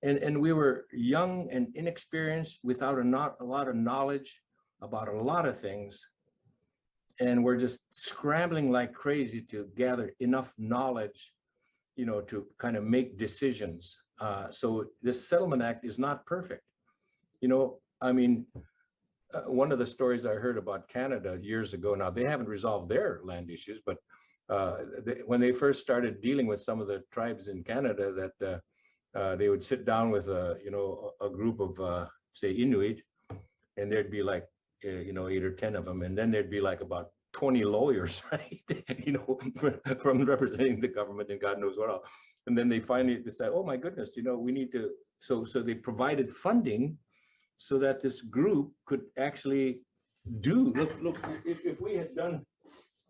And we were young and inexperienced, without a lot of knowledge about a lot of things. And we're just scrambling like crazy to gather enough knowledge, to kind of make decisions. So this Settlement Act is not perfect. One of the stories I heard about Canada years ago, now they haven't resolved their land issues, but when they first started dealing with some of the tribes in Canada, that they would sit down with a group of say Inuit, and there'd be like 8 or 10 of them, and then there'd be like about 20 lawyers, right? From representing the government and God knows what else. And then they finally decide, oh my goodness, we need to. So they provided funding so that this group could actually do. Look, if we had done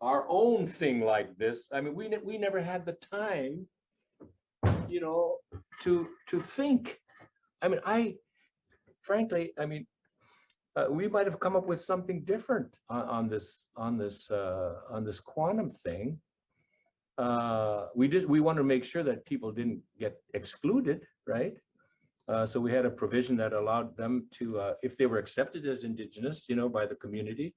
our own thing like this, we never had the time, to think. Frankly, we might have come up with something different on this quantum thing. We want to make sure that people didn't get excluded, right? So we had a provision that allowed them to, if they were accepted as Indigenous, by the community.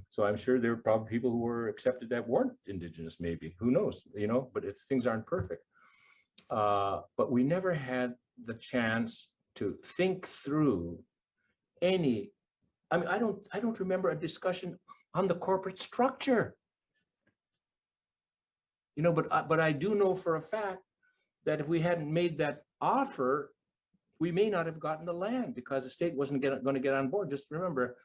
So I'm sure there were probably people who were accepted that weren't Indigenous, maybe. Who knows? But things aren't perfect. But we never had the chance to think through any. I don't remember a discussion on the corporate structure. But I do know for a fact that if we hadn't made that offer, we may not have gotten the land, because the state wasn't going to get on board. Just remember,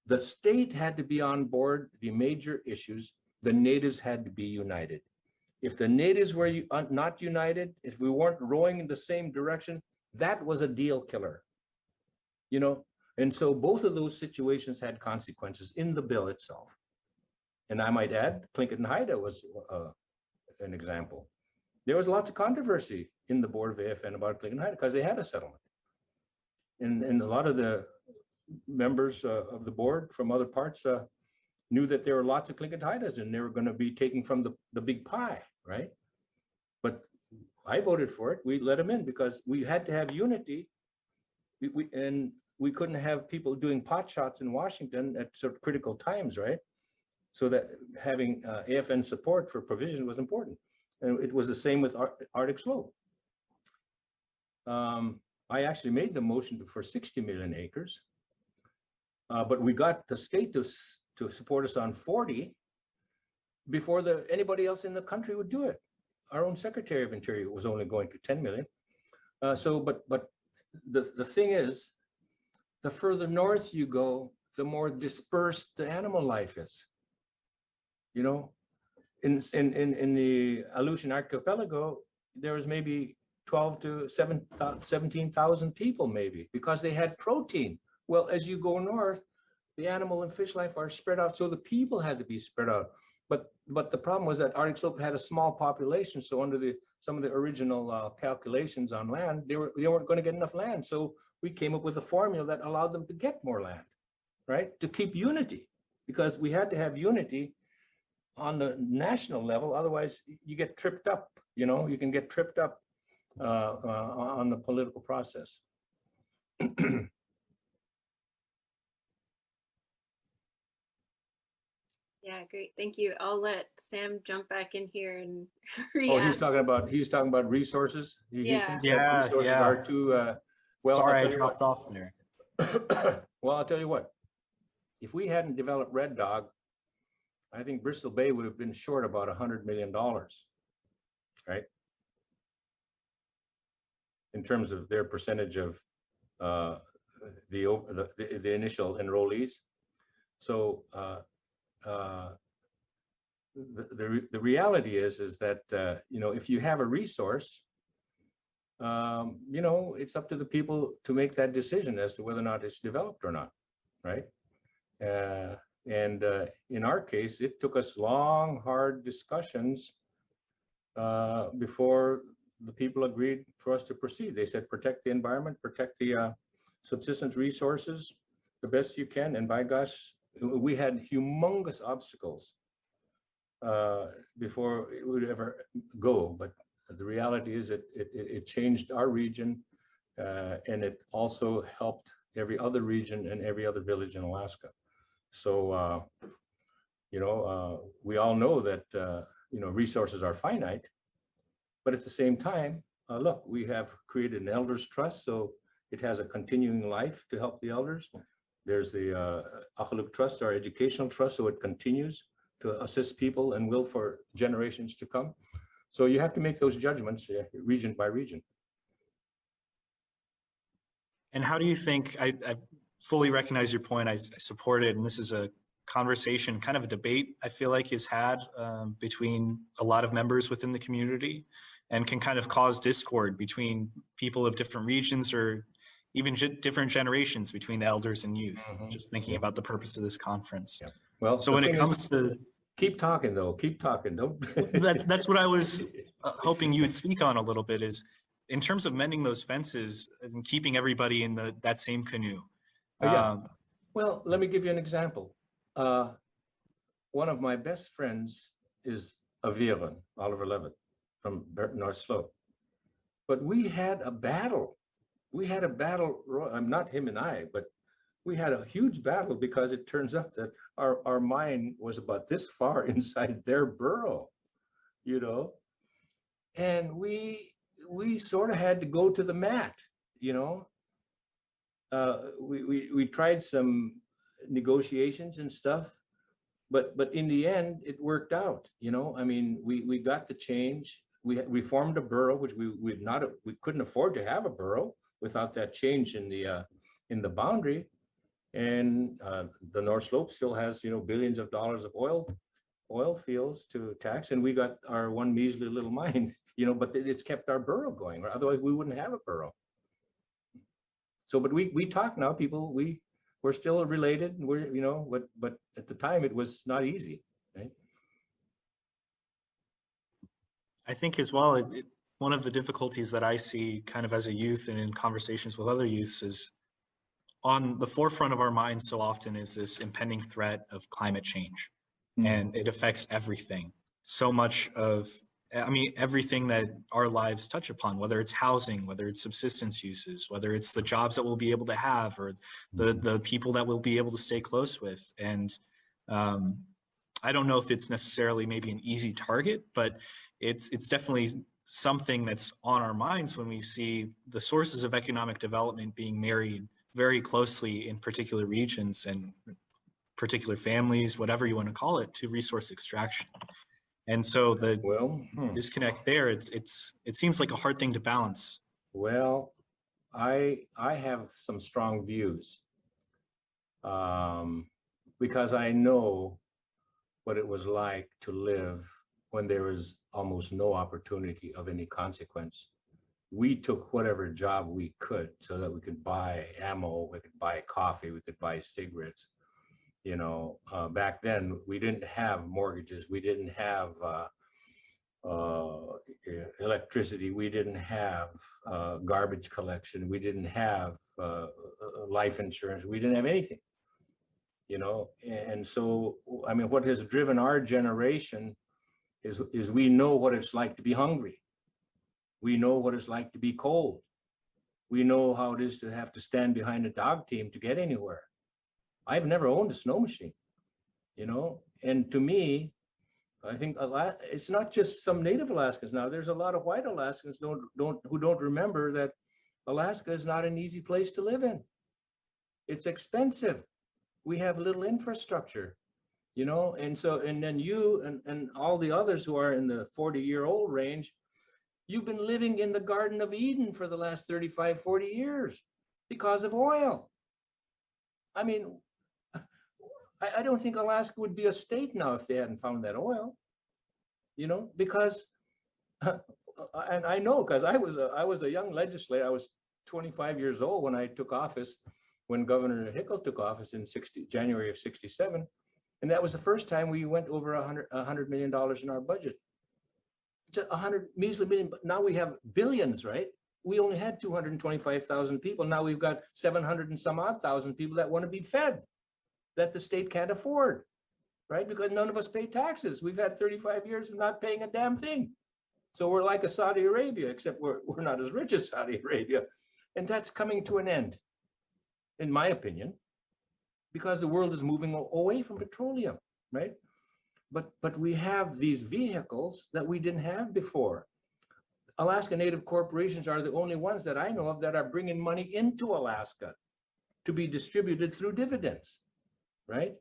the state had to be on board the major issues. the natives had to be united. If the natives were not united, if we weren't rowing in the same direction, that was a deal killer, you know? And so both of those situations had consequences in the bill itself. And I might add, Tlingit and Haida was an example. There was lots of controversy in the board of AFN about Tlingit and Haida because they had a settlement. And a lot of the members of the board from other parts knew that there were lots of Tlingit Haidas and they were going to be taking from the big pie, right? But I voted for it. We let them in because we had to have unity. And we couldn't have people doing pot shots in Washington at sort of critical times, right? So that having AFN support for provision was important. And it was the same with Arctic Slope. I actually made the motion for 60 million acres, but we got the state to support us on 40 before anybody else in the country would do it. Our own Secretary of Interior was only going to 10 million. But the thing is, the further north you go, the more dispersed the animal life is. You know, in the Aleutian Archipelago, there was maybe 12 to 17,000 people maybe, because they had protein. Well, as you go north, the animal and fish life are spread out, so the people had to be spread out. But the problem was that Arctic Slope had a small population, so under some of the original calculations on land, they weren't going to get enough land. So we came up with a formula that allowed them to get more land, right? To keep unity, because we had to have unity on the national level. Otherwise, you get tripped up. You know, you can get tripped up on the political process.
Yeah, great. Thank you. I'll let Sam jump back in here and
Oh,
react.
he's talking about resources. He
Yeah.
thinks that resources are too well.
Sorry, I dropped off there.
Well, I'll tell you what. If we hadn't developed Red Dog, I think Bristol Bay would have been short about $100 million, right? In terms of their percentage of the initial enrollees. So the reality is that you know, if you have a resource, you know, it's up to the people to make that decision as to whether or not it's developed or not, right? And in our case, it took us long, hard discussions before the people agreed for us to proceed. They said, protect the environment, protect the subsistence resources the best you can. And by gosh, we had humongous obstacles before it would ever go. But the reality is it changed our region, and it also helped every other region and every other village in Alaska. So, you know, we all know that, you know, resources are finite, but at the same time, look, we have created an elders trust, so it has a continuing life to help the elders. There's the Iggiagruk Trust, our educational trust, so it continues to assist people and will for generations to come. So you have to make those judgments region by region.
And how do you think, I fully recognize your point, I support it, and this is a conversation, kind of a debate I feel like is had between a lot of members within the community, and can kind of cause discord between people of different regions or even different generations between the elders and youth, just thinking about the purpose of this conference.
Yeah. Well,
so when it comes to...
Keep talking though, keep talking. Don't...
that's what I was hoping you would speak on a little bit, is in terms of mending those fences and keeping everybody in that same canoe.
Yeah. Well, let me give you an example. One of my best friends is a Viren, Oliver Levitt, from North Slope. But we had a battle. Not him and I, but we had a huge battle because it turns out that our mine was about this far inside their burrow, you know, and we sort of had to go to the mat, you know. We tried some negotiations and stuff, but in the end it worked out, you know. I mean, we got the change. We formed a borough, which we couldn't afford to have a borough without that change in the boundary. And the North Slope still has, you know, billions of dollars of oil oil fields to tax, and we got our one measly little mine, you know, but it's kept our borough going, or otherwise we wouldn't have a borough. So, but we talk now, people, we're still related, and we're, you know, but at the time it was not easy, right?
I think as well, one of the difficulties that I see kind of as a youth and in conversations with other youths is on the forefront of our minds so often is this impending threat of climate change. And it affects everything. So much of, I mean, everything that our lives touch upon, whether it's housing, whether it's subsistence uses, whether it's the jobs that we'll be able to have, or the people that we'll be able to stay close with. And I don't know if it's necessarily maybe an easy target, but it's definitely something that's on our minds when we see the sources of economic development being married very closely in particular regions and particular families, whatever you want to call it, to resource extraction. And so the disconnect there, it seems like a hard thing to balance.
Well, I have some strong views because I know what it was like to live when there was almost no opportunity of any consequence. We took whatever job we could so that we could buy ammo, we could buy coffee, we could buy cigarettes. You know, back then we didn't have mortgages, we didn't have electricity, we didn't have garbage collection, we didn't have life insurance, we didn't have anything. You know, and so I mean, what has driven our generation is we know what it's like to be hungry. We know what it's like to be cold. We know how it is to have to stand behind a dog team to get anywhere. I've never owned a snow machine, you know, and to me, I think it's not just some native Alaskans now. There's a lot of white Alaskans who don't remember that Alaska is not an easy place to live in. It's expensive. We have little infrastructure, you know, and so, and then you and all the others who are in the 40-year-old range, you've been living in the Garden of Eden for the last 35, 40 years because of oil. I mean, I don't think Alaska would be a state now if they hadn't found that oil, you know, because, and I know because I was a young legislator. I was 25 years old when I took office, when Governor Hickel took office in January of '67. And that was the first time we went over $100 million in our budget. Just 100 measly million, but now we have billions, right? We only had 225,000 people. Now we've got 700 and some odd thousand people that want to be fed, that the state can't afford, right? Because none of us pay taxes. We've had 35 years of not paying a damn thing. So we're like a Saudi Arabia, except we're not as rich as Saudi Arabia. And that's coming to an end, in my opinion, because the world is moving away from petroleum, right? But we have these vehicles that we didn't have before. Alaska Native corporations are the only ones that I know of that are bringing money into Alaska to be distributed through dividends, right?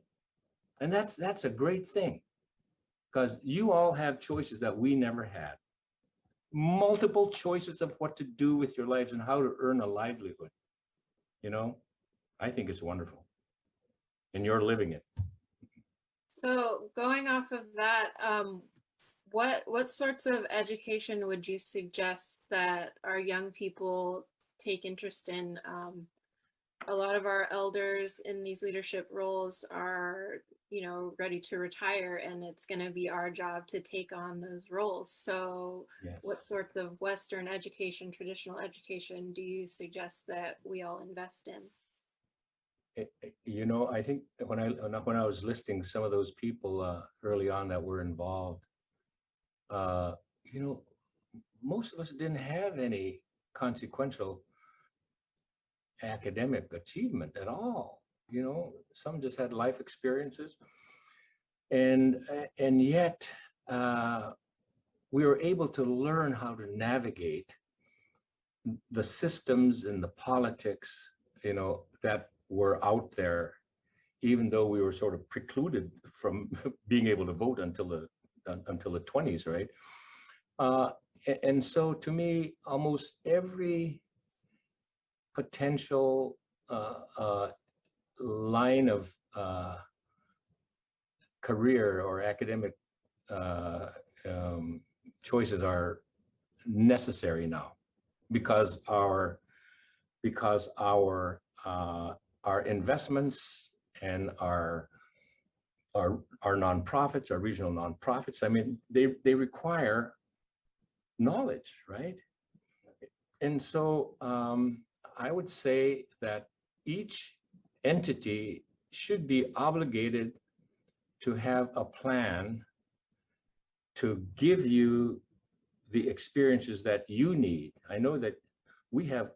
And that's a great thing, because you all have choices that we never had. Multiple choices of what to do with your lives and how to earn a livelihood. You know, I think it's wonderful. And you're living it.
So going off of that, what sorts of education would you suggest that our young people take interest in? A lot of our elders in these leadership roles are, you know, ready to retire, and it's going to be our job to take on those roles. So
Yes.
What sorts of Western education, traditional education, do you suggest that we all invest in?
You know, I think when I was listing some of those people early on that were involved, you know, most of us didn't have any consequential academic achievement at all. You know, some just had life experiences, and yet we were able to learn how to navigate the systems and the politics, you know, that were out there, even though we were sort of precluded from being able to vote until the 20s, right? And so to me, almost every potential line of career or academic choices are necessary now, because our investments and our nonprofits, our regional nonprofits, I mean, they require knowledge, right? And so I would say that each entity should be obligated to have a plan to give you the experiences that you need. I know that we have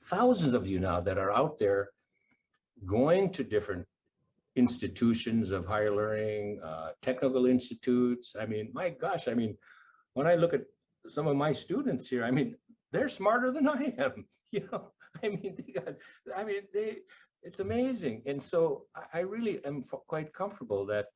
thousands of you now that are out there going to different institutions of higher learning, technical institutes. I mean, my gosh, I mean, when I look at some of my students here, I mean, they're smarter than I am. You know, I mean, it's amazing. And so I really am quite comfortable that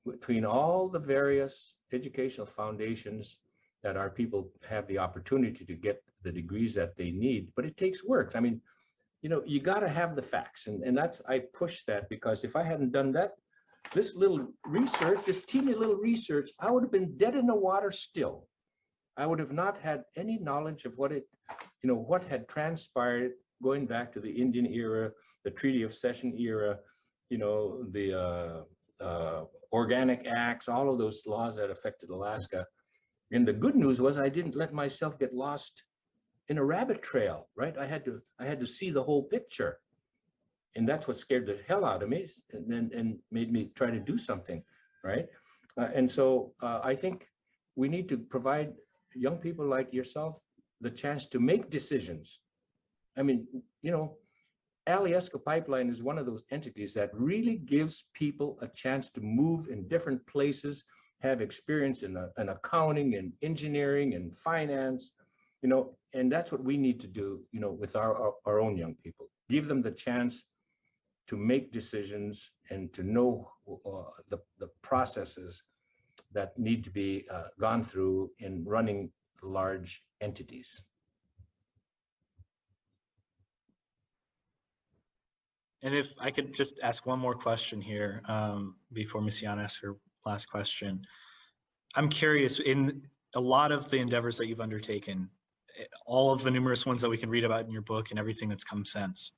between all the various educational foundations that our people have the opportunity to get the degrees that they need, but it takes work. I mean, you know, you got to have the facts, and that's, I push that, because if I hadn't done that, this little research, this teeny little research, I would have been dead in the water still. I would have not had any knowledge of what what had transpired going back to the Indian era, the Treaty of Cession era, you know, the Organic Acts, all of those laws that affected Alaska. And the good news was I didn't let myself get lost in a rabbit trail, right? I had to see the whole picture. And that's what scared the hell out of me and made me try to do something, right? And so I think we need to provide young people like yourself the chance to make decisions. I mean, you know, Alyeska Pipeline is one of those entities that really gives people a chance to move in different places, have experience in accounting and engineering and finance, you know, and that's what we need to do, you know, with our own young people. Give them the chance to make decisions and to know the processes that need to be gone through in running large entities.
And if I could just ask one more question here before Ms. Yana asks her last question. I'm curious, in a lot of the endeavors that you've undertaken, all of the numerous ones that we can read about in your book and everything that's come since,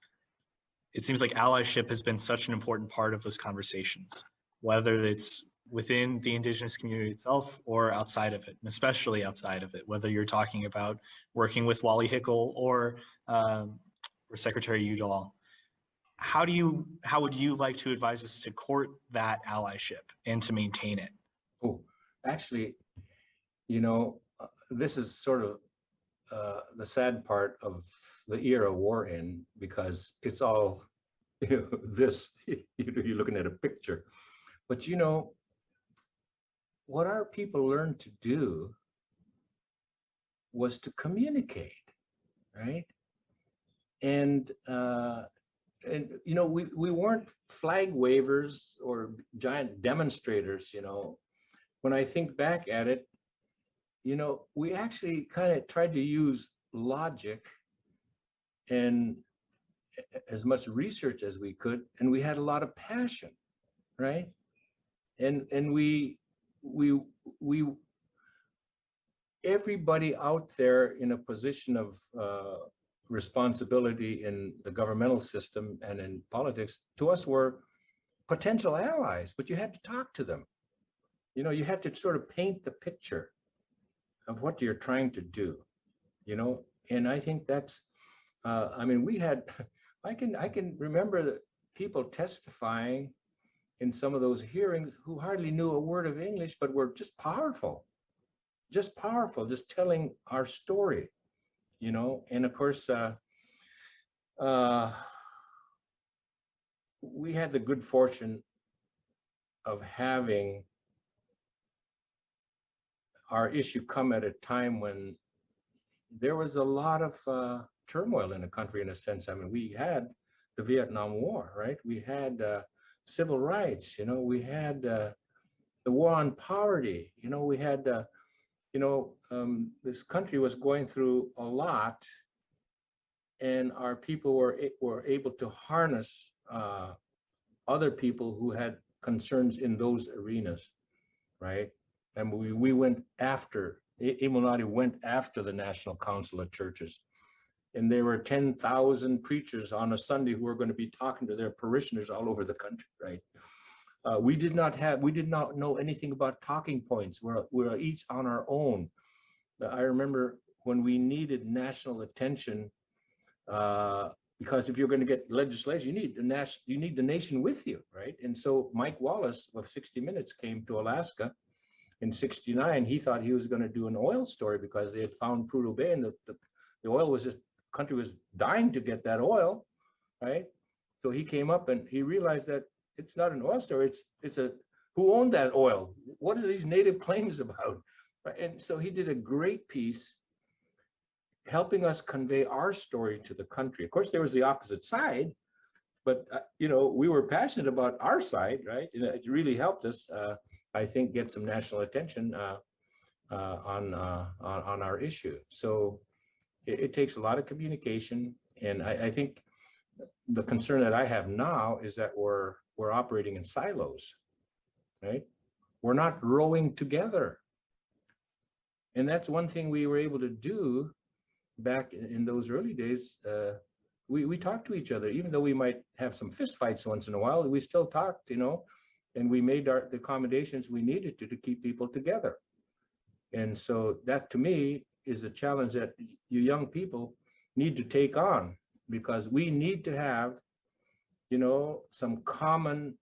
it seems like allyship has been such an important part of those conversations, whether it's within the Indigenous community itself or outside of it, and especially outside of it, whether you're talking about working with Wally Hickel or Secretary Udall. How would you like to advise us to court that allyship and to maintain it?
Oh, actually, you know, this is sort of the sad part of the era we're in, because it's all, you know, this, you're looking at a picture. But, you know, what our people learned to do was to communicate, right? And you know, we weren't flag wavers or giant demonstrators, you know. When I think back at it, you know, we actually kind of tried to use logic and as much research as we could, and we had a lot of passion, right? And we everybody out there in a position of responsibility in the governmental system and in politics, to us, were potential allies, but you had to talk to them. You know, you had to sort of paint the picture of what you're trying to do, you know. And I think that's, I mean, we had, I can remember the people testifying in some of those hearings who hardly knew a word of English, but were just powerful, just telling our story, you know. And of course, we had the good fortune of having our issue come at a time when there was a lot of turmoil in the country, in a sense. I mean, we had the Vietnam War, right? We had civil rights, you know, we had the war on poverty, you know, we had, you know, this country was going through a lot, and our people were able to harness other people who had concerns in those arenas, right? And we went after, Imunati went after the National Council of Churches. And there were 10,000 preachers on a Sunday who were going to be talking to their parishioners all over the country, right? We did not know anything about talking points. We're each on our own. I remember when we needed national attention, because if you're going to get legislation, you need the nation with you, right? And so Mike Wallace of 60 Minutes came to Alaska in '69. He thought he was going to do an oil story because they had found Prudhoe Bay, and the oil was just, country was dying to get that oil, right? So he came up and he realized that it's not an oil story. It's a, who owned that oil? What are these native claims about? Right? And so he did a great piece helping us convey our story to the country. Of course, there was the opposite side, but you know, we were passionate about our side, right? And it really helped us, I think, get some national attention on our issue. So it takes a lot of communication, and I think the concern that I have now is that we're operating in silos, right? We're not rowing together, and that's one thing we were able to do back in those early days. We talked to each other, even though we might have some fist fights once in a while. We still talked, you know, and we made the accommodations we needed to keep people together. And so that, to me, is a challenge that you young people need to take on, because we need to have, you know, some common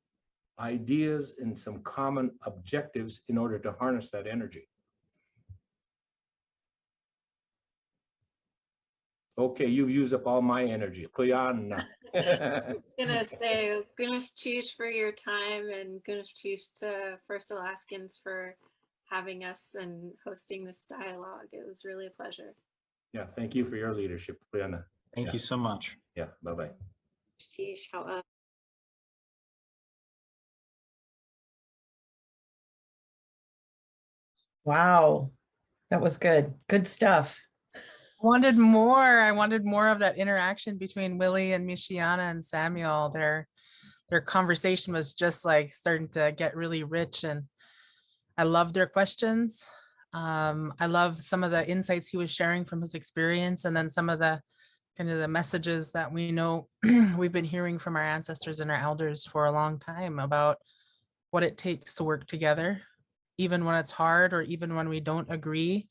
ideas and some common objectives in order to harness that energy. Okay, you've used up all my energy. Kuyana.
I was gonna say, Gunesh Chish for your time, and Gunesh Chish to First Alaskans for having us and hosting this dialogue. It was really a pleasure.
Yeah, thank you for your leadership, Kuyana.
Thank you so much.
Yeah, bye-bye.
Sheesh, how
Wow, that was good. Good stuff.
Wanted more. I wanted more of that interaction between Willie and Michiana and Samuel. Their conversation was just like starting to get really rich, and I loved their questions. I love some of the insights he was sharing from his experience, and then some of the kind of the messages that we know we've been hearing from our ancestors and our elders for a long time about what it takes to work together, even when it's hard or even when we don't agree.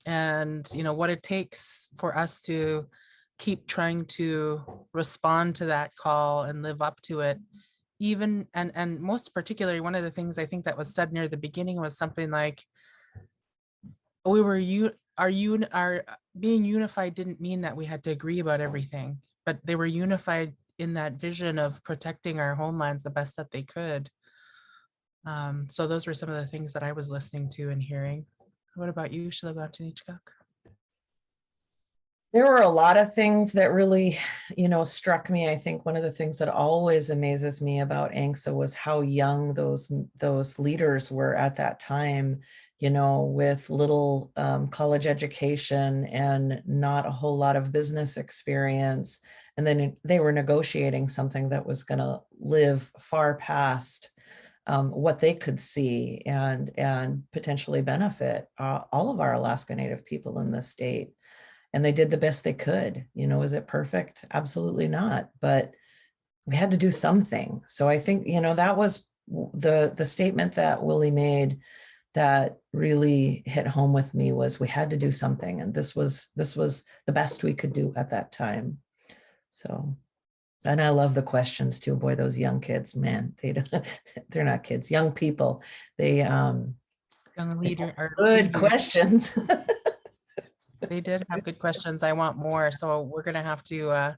And you know what it takes for us to keep trying to respond to that call and live up to it. Even and most particularly, one of the things I think that was said near the beginning was something like, our being unified didn't mean that we had to agree about everything, but they were unified in that vision of protecting our homelands the best that they could. So those were some of the things that I was listening to and hearing. What about you, Shilagotanichkak?
There were a lot of things that really, you know, struck me. I think one of the things that always amazes me about ANCSA was how young those leaders were at that time, you know, with little college education and not a whole lot of business experience. And then they were negotiating something that was going to live far past what they could see and potentially benefit all of our Alaska Native people in this state. And they did the best they could. You know, is it perfect? Absolutely not. But we had to do something. So I think, you know, that was the statement that Willie made that really hit home with me, was we had to do something. And this was the best we could do at that time. So, and I love the questions too. Boy, those young kids, man, they're not kids, young people. They
Young leader,
good questions.
They did have good questions. I want more. So we're going to have to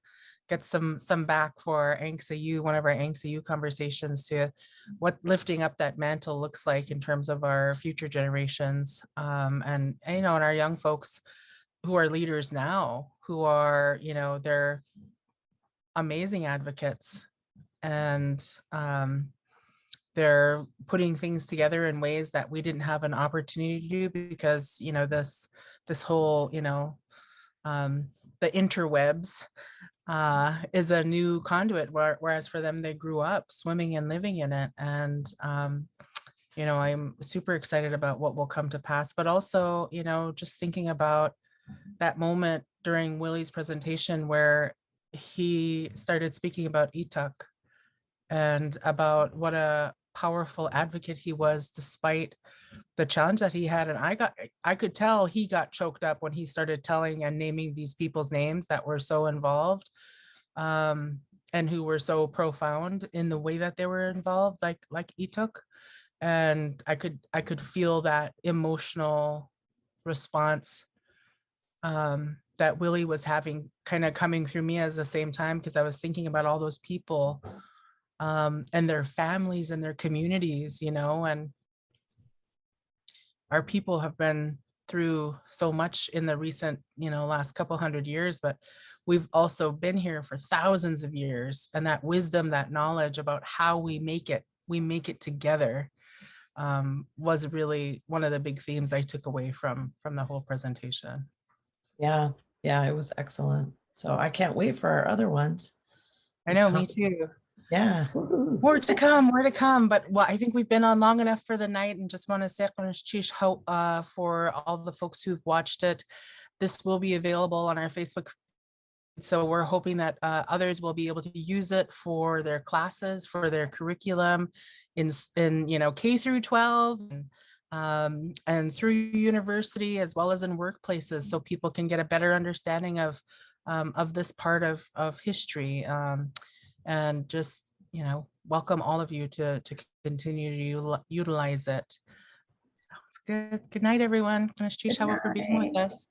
get some back for ANCSA U, one of our ANCSA U conversations, to what lifting up that mantle looks like in terms of our future generations. And you know, and our young folks who are leaders now, who are, you know, they're amazing advocates, and they're putting things together in ways that we didn't have an opportunity to do because, you know, this whole, you know, the interwebs is a new conduit, whereas for them, they grew up swimming and living in it. And, you know, I'm super excited about what will come to pass, but also, you know, just thinking about that moment during Willie's presentation where he started speaking about Iggiagruk and about what a powerful advocate he was despite the challenge that he had. And I could tell he got choked up when he started telling and naming these people's names that were so involved, and who were so profound in the way that they were involved, like Iggiagruk. And I could feel that emotional response that Willie was having kind of coming through me at the same time, because I was thinking about all those people and their families and their communities, you know, and our people have been through so much in the recent, you know, last couple hundred years, but we've also been here for thousands of years. And that wisdom, that knowledge about how we make it together was really one of the big themes I took away from the whole presentation.
Yeah, it was excellent. So I can't wait for our other ones.
I know, me too.
Yeah.
More to come. But well, I think we've been on long enough for the night, and just want to say for all the folks who've watched it. This will be available on our Facebook. So we're hoping that others will be able to use it for their classes, for their curriculum in you know, K through 12 and through university, as well as in workplaces, so people can get a better understanding of this part of history. And just, you know, welcome all of you to continue to utilize it. Sounds good. Good night, everyone. For being with us.